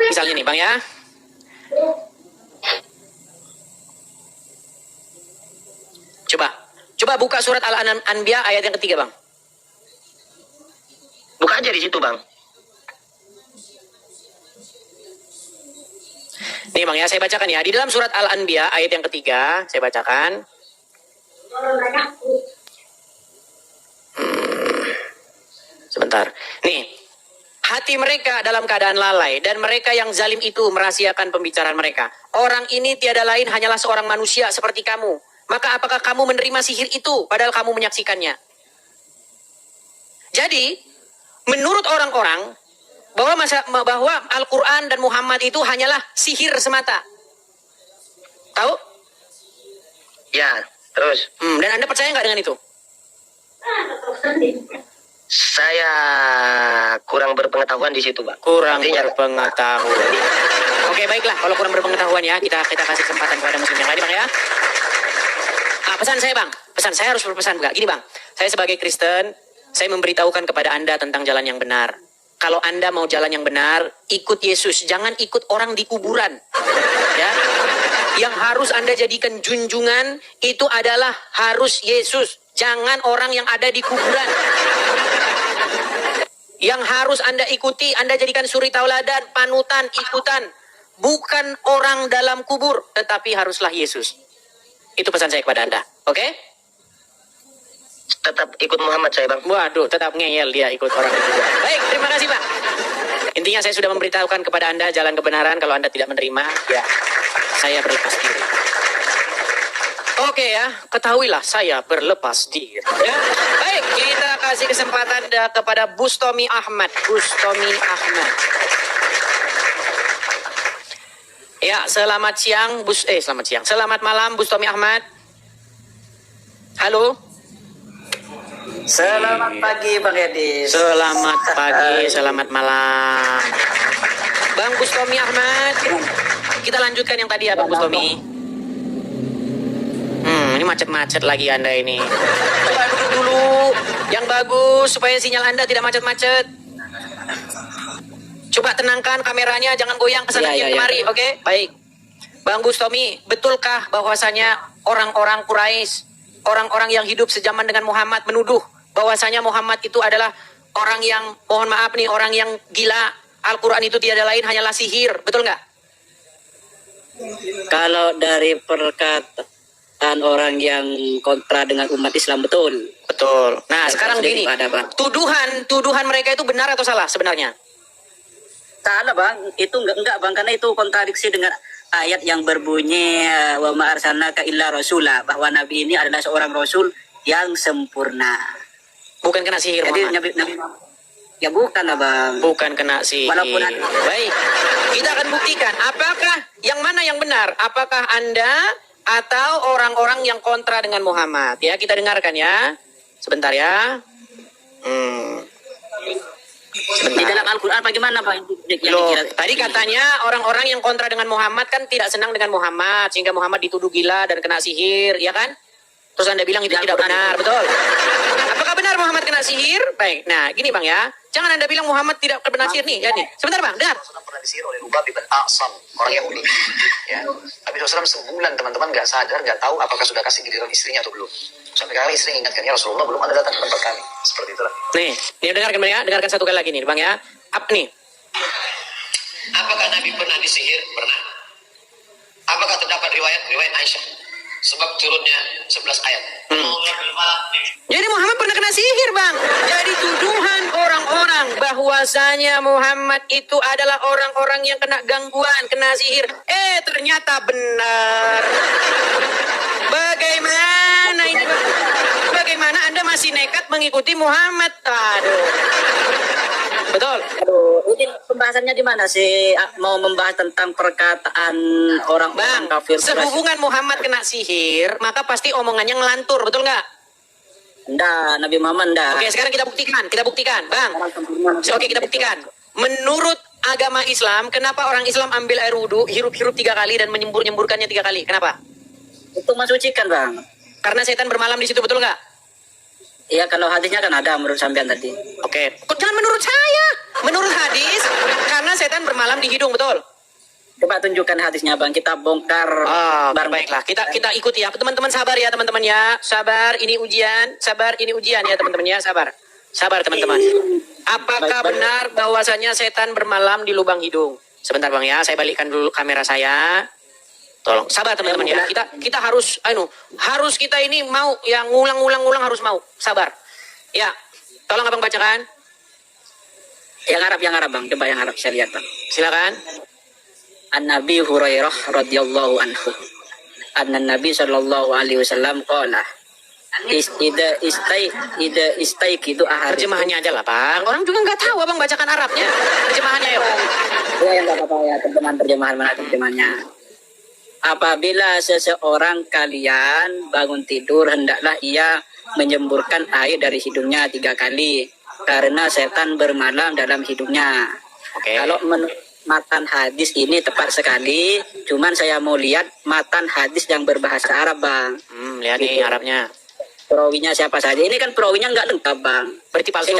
Misalnya nih Bang ya. Coba buka surat Al-Anbiya ayat yang ketiga Bang. Buka aja di situ, Bang. Nih Bang ya, saya bacakan ya. Di dalam surat Al-Anbiya ayat yang ketiga, saya bacakan. Sebentar. Nih, hati mereka dalam keadaan lalai dan mereka yang zalim itu merahasiakan pembicaraan mereka. Orang ini tiada lain hanyalah seorang manusia seperti kamu. Maka apakah kamu menerima sihir itu padahal kamu menyaksikannya? Jadi, menurut orang-orang bahwa Al-Quran dan Muhammad itu hanyalah sihir semata. Tahu? Ya, terus. Dan Anda percaya nggak dengan itu? Saya kurang berpengetahuan di situ, Bang. Kurang berpengetahuan. Oke, baiklah. Kalau kurang berpengetahuan ya, kita kasih kesempatan kepada muslim yang lain, Bang ya. Pesan saya Bang, saya harus berpesan Bang. Gini Bang, saya sebagai Kristen, saya memberitahukan kepada Anda tentang jalan yang benar. Kalau Anda mau jalan yang benar, ikut Yesus, jangan ikut orang di kuburan. Ya. Yang harus Anda jadikan junjungan itu adalah harus Yesus, jangan orang yang ada di kuburan. Yang harus Anda ikuti, Anda jadikan suri tauladan, panutan, ikutan, bukan orang dalam kubur, tetapi haruslah Yesus. Itu pesan saya kepada Anda, oke? Tetap ikut Muhammad saya, Bang. Waduh, tetap ngeyel dia ikut orang itu. Baik, terima kasih Pak. Intinya saya sudah memberitahukan kepada Anda jalan kebenaran. Kalau Anda tidak menerima, ya saya berlepas diri. Oke ya, ketahuilah saya berlepas diri. Ya. Baik, kita kasih kesempatan kepada Bustomi Ahmad. Bustomi Ahmad. Ya, selamat siang, selamat siang. Selamat malam, Bustomi Ahmad. Halo. Selamat pagi, Bang Edi. Selamat pagi, selamat malam. Bang Bustomi Ahmad. Kita lanjutkan yang tadi ya, Bang Bustomi. Ini macet-macet lagi Anda ini. Coba duduk dulu, yang bagus supaya sinyal Anda tidak macet-macet. Coba tenangkan kameranya, jangan goyang ke sana kemari, oke? Baik. Bang Bustomi, betulkah bahwasanya orang-orang Quraisy, orang-orang yang hidup sejaman dengan Muhammad menuduh bahwasanya Muhammad itu adalah orang yang, mohon maaf nih, orang yang gila, Al-Quran itu tiada lain hanyalah sihir, betul nggak? Kalau dari perkataan orang yang kontra dengan umat Islam, betul. Betul. Nah, sekarang gini, Bang. tuduhan mereka itu benar atau salah sebenarnya? Salah Bang, itu enggak Bang, karena itu kontradiksi dengan ayat yang berbunyi wa ma arsalnaka illa rasula, bahwa Nabi ini adalah seorang rasul yang sempurna. Bukan kena sihir, jadi Muhammad. Nabi ya bukan lah Bang. Bukan kena sihir. Walaupun baik, kita akan buktikan apakah yang mana yang benar, apakah Anda atau orang-orang yang kontra dengan Muhammad. Ya, kita dengarkan ya. Sebentar ya. Di dalam Al-Quran bagaimana Pak? Loh, tadi katanya orang-orang yang kontra dengan Muhammad kan tidak senang dengan Muhammad, sehingga Muhammad dituduh gila dan kena sihir, ya kan? Terus Anda bilang itu tidak benar, betul? Apakah benar Muhammad kena sihir? Baik, nah gini Bang ya, jangan Anda bilang Muhammad tidak kena sihir nih, jadi sebentar Bang, dengar. Pernah disihir oleh Ubay bin A'sam, orang Yahudi. Ya, Nabi SAW sebulan teman-teman nggak sadar, nggak tahu apakah sudah kasih giliran istrinya atau belum. Sampai kali istri ingatkan, ya Rasulullah belum ada datang ke tempat kami. Seperti itulah. Nih dengarkan Bang ya, dengarkan satu kali lagi nih Bang ya. Nih. Apakah Nabi pernah disihir? Pernah. Apakah terdapat riwayat Aisyah? Sebab turunnya 11 ayat. Jadi Muhammad pernah kena sihir Bang. Jadi tuduhan orang-orang bahwasanya Muhammad itu adalah orang-orang yang kena gangguan, kena sihir. Ternyata benar. Bagaimana ini Bang? Bagaimana Anda masih nekat mengikuti Muhammad? Aduh. Betul. Aduh, ini pembahasannya di mana sih? Mau membahas tentang perkataan orang Bang, kafir. sehubungan Muhammad kena sihir, maka pasti omongannya ngelantur, betul nggak? Nggak, Nabi Muhammad nggak. Oke, sekarang kita buktikan, Bang. Oke, kita buktikan. Menurut agama Islam, kenapa orang Islam ambil air wudhu, hirup-hirup 3 kali dan menyembur-nyemburkannya 3 kali? Kenapa? Itu mensucikan, Bang. Karena setan bermalam di situ, betul nggak? Iya, kalau hadisnya kan ada menurut sampean tadi. Oke, jangan menurut saya. Menurut hadis, karena setan bermalam di hidung, betul? Coba tunjukkan hadisnya, Bang. Kita bongkar. Baiklah. Kita ikuti ya. Teman-teman sabar ya, teman-teman ya. Sabar, ini ujian. Ya, teman-teman ya. Sabar, teman-teman. Apakah Baik. benar bahwasanya setan bermalam di lubang hidung? Sebentar, Bang ya. Saya balikkan dulu kamera saya. Tolong sabar teman-teman ya. Kita harus harus kita ini mau yang ngulang harus mau. Sabar. Ya. Tolong Abang bacakan. Yang Arab, Bang. Coba yang Arab saya lihat, Bang. Silakan. An-Nabi Hurairah radhiyallahu anhu. An-Nabi sallallahu alaihi wasallam qala ida istaiqidu ahad. Terjemahannya aja lah, Bang. Orang juga nggak tahu Abang bacakan Arabnya. Terjemahannya ya, Bang. Ya, enggak apa-apa ya, terjemahan mana terjemahannya. Apabila seseorang kalian bangun tidur, hendaklah ia menyemburkan air dari hidungnya 3 kali, karena setan bermalam dalam hidungnya. Oke. Kalau menurut matan hadis ini tepat sekali, cuman saya mau lihat matan hadis yang berbahasa Arab, Bang. Lihat nih Arabnya. Perawinya siapa saja? Ini kan perawinya nggak lengkap, Bang. Berarti palsu.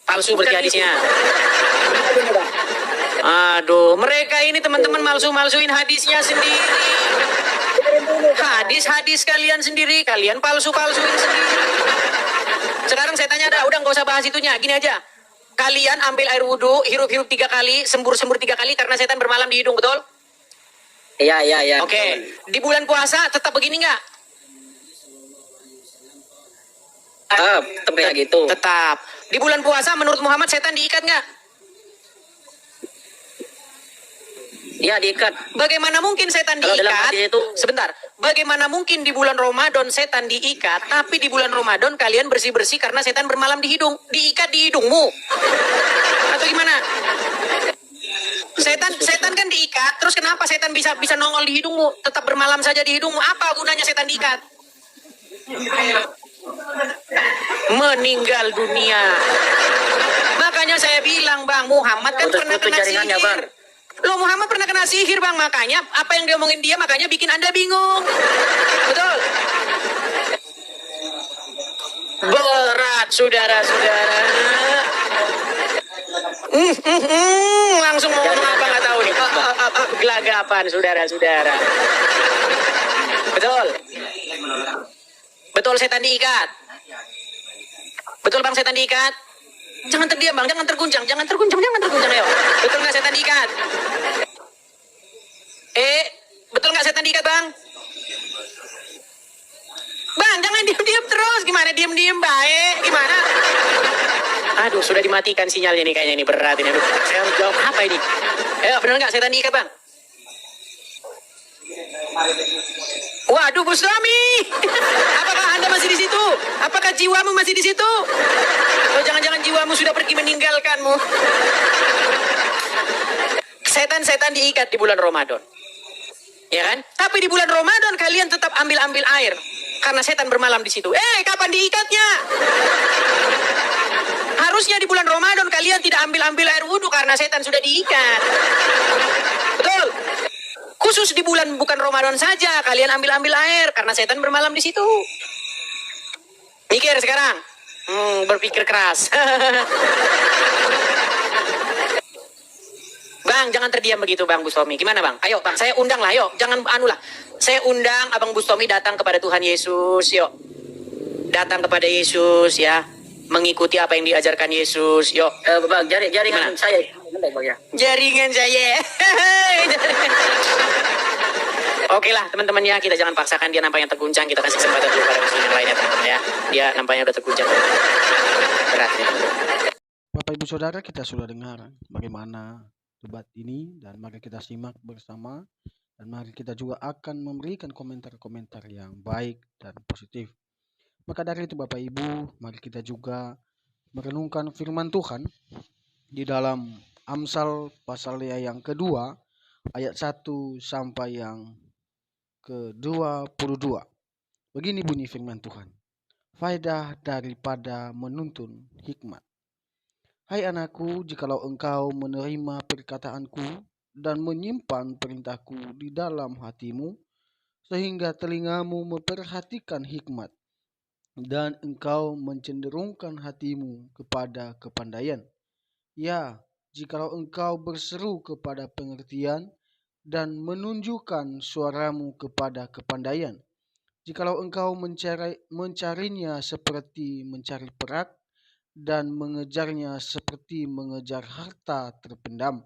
Palsu berarti hadisnya. Ini, Bang. Aduh, mereka ini teman-teman malsu-malsuin hadisnya sendiri. Hadis kalian sendiri, kalian palsu-palsuin sendiri. Sekarang saya tanya udah nggak usah bahas itunya, gini aja. Kalian ambil air wudhu, hirup-hirup 3 kali, sembur-sembur 3 kali karena setan bermalam di hidung, betul? Iya. Oke, di bulan puasa tetap begini nggak? Tetap kayak gitu. Tetap. Di bulan puasa menurut Muhammad setan diikat nggak? Iya, diikat. Bagaimana mungkin setan Kalau dalam diikat? hadis itu, Sebentar. Bagaimana mungkin di bulan Ramadan setan diikat, tapi di bulan Ramadan kalian bersih-bersih karena setan bermalam di hidung? Diikat di hidungmu. Atau gimana? Setan kan diikat, terus kenapa setan bisa nongol di hidungmu? Tetap bermalam saja di hidungmu. Apa gunanya setan diikat? Meninggal dunia. Makanya saya bilang, Bang, Muhammad kan pernah kena jaringannya, sihir. Bang. Loh, Muhammad pernah kena sihir, Bang. Makanya apa yang dia omongin dia makanya bikin Anda bingung. Betul. Berat, saudara-saudara. Langsung mau ngomong apa nggak tahu nih. Gelagapan, saudara-saudara. Betul. Betul, setan diikat. Betul, Bang, setan diikat. Jangan terdiam, Bang, jangan terguncang, ayo. Betul nggak setan diikat? Betul nggak setan diikat, Bang? Bang, jangan diam-diam terus. Gimana diam-diam baik? Gimana? Aduh, sudah dimatikan sinyalnya nih kayaknya ini berat ini. Aduh, saya harus jawab apa ini? Ayo, benar nggak setan diikat, Bang? Waduh, Bu Suami. Apakah Anda masih di situ? Apakah jiwamu masih di situ? Oh, jangan-jangan jiwamu sudah pergi meninggalkanmu. Setan-setan diikat di bulan Ramadan. Ya kan? Tapi di bulan Ramadan kalian tetap ambil air. Karena setan bermalam di situ. Kapan diikatnya? Harusnya di bulan Ramadan kalian tidak ambil air wudhu karena setan sudah diikat. Betul? Khusus di bulan bukan Ramadan saja kalian ambil air karena setan bermalam di situ. Mikir sekarang. Berpikir keras. Bang, jangan terdiam begitu, Bang Bustomi. Gimana, Bang? Ayo, Bang, saya undang lah, yuk. Jangan anulah. Saya undang Abang Bustomi datang kepada Tuhan Yesus, yuk. Datang kepada Yesus, ya. Mengikuti apa yang diajarkan Yesus, yuk. Bang, jaringan Gimana? saya. Bang, ya. Jaringan saya. Oke lah, teman-teman ya. Kita jangan paksakan dia nampaknya terguncang. Kita kasih kesempatan dulu pada muslim yang lainnya, teman-teman ya. Dia nampaknya udah terguncang. Berat nih, teman-teman. Bapak Ibu Saudara, kita sudah dengar bagaimana debat ini dan mari kita simak bersama dan mari kita juga akan memberikan komentar-komentar yang baik dan positif. Maka dari itu Bapak Ibu, mari kita juga merenungkan firman Tuhan di dalam Amsal pasal yang kedua ayat 1 sampai yang ke-22. Begini bunyi firman Tuhan. Faedah daripada menuntun hikmat. Hai anakku, jikalau engkau menerima perkataanku dan menyimpan perintahku di dalam hatimu, sehingga telingamu memperhatikan hikmat, dan engkau mencenderungkan hatimu kepada kepandaian. Ya, jikalau engkau berseru kepada pengertian dan menunjukkan suaramu kepada kepandaian, jikalau engkau mencarinya seperti mencari perak dan mengejarnya seperti mengejar harta terpendam,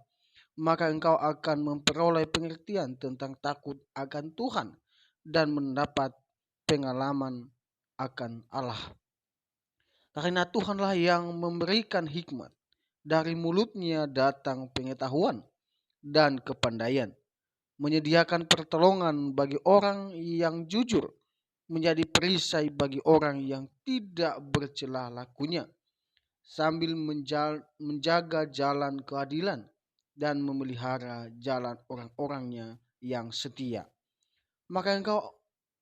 maka engkau akan memperoleh pengertian tentang takut akan Tuhan dan mendapat pengalaman akan Allah. Karena Tuhanlah yang memberikan hikmat, dari mulutnya datang pengetahuan dan kepandaian, menyediakan pertolongan bagi orang yang jujur, menjadi perisai bagi orang yang tidak bercela lakunya, sambil menjaga jalan keadilan dan memelihara jalan orang-orangnya yang setia. Maka engkau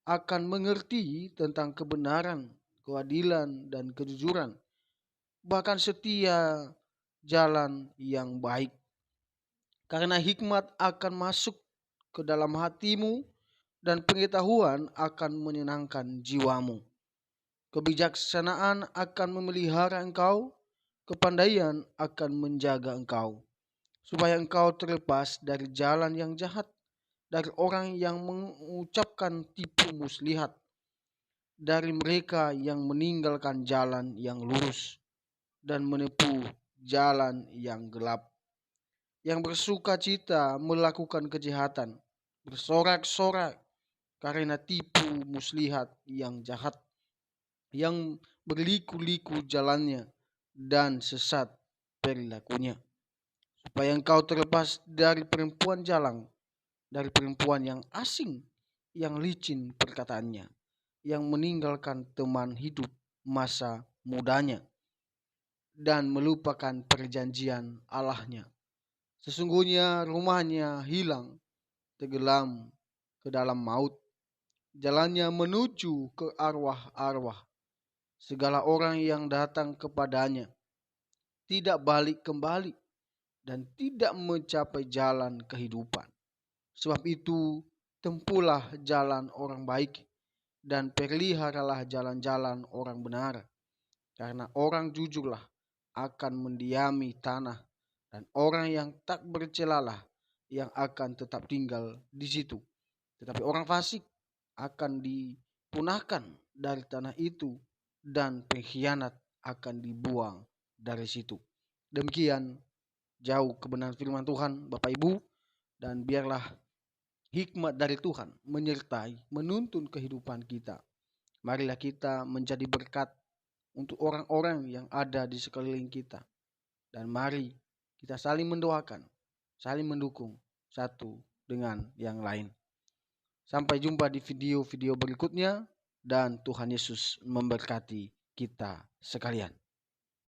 akan mengerti tentang kebenaran, keadilan, dan kejujuran, bahkan setia jalan yang baik. Karena hikmat akan masuk ke dalam hatimu dan pengetahuan akan menyenangkan jiwamu. Kebijaksanaan akan memelihara engkau, kepandaian akan menjaga engkau, supaya engkau terlepas dari jalan yang jahat, dari orang yang mengucapkan tipu muslihat, dari mereka yang meninggalkan jalan yang lurus dan menempuh jalan yang gelap, yang bersuka cita melakukan kejahatan, bersorak-sorak karena tipu muslihat yang jahat, yang berliku-liku jalannya dan sesat perilakunya, supaya engkau terlepas dari perempuan jalang, dari perempuan yang asing, yang licin perkataannya, yang meninggalkan teman hidup masa mudanya dan melupakan perjanjian Allahnya. Sesungguhnya rumahnya hilang, tenggelam ke dalam maut, jalannya menuju ke arwah-arwah. Segala orang yang datang kepadanya tidak balik kembali dan tidak mencapai jalan kehidupan. Sebab itu, tempuhlah jalan orang baik dan peliharalah jalan-jalan orang benar. Karena orang jujurlah akan mendiami tanah, dan orang yang tak bercelalah yang akan tetap tinggal di situ. Tetapi orang fasik akan dipunahkan dari tanah itu, dan pengkhianat akan dibuang dari situ. Demikian jauh kebenaran firman Tuhan, Bapak Ibu, dan biarlah hikmat dari Tuhan menyertai, menuntun kehidupan kita. Marilah kita menjadi berkat untuk orang-orang yang ada di sekeliling kita. Dan mari kita saling mendoakan, saling mendukung satu dengan yang lain. Sampai jumpa di video-video berikutnya, dan Tuhan Yesus memberkati kita sekalian.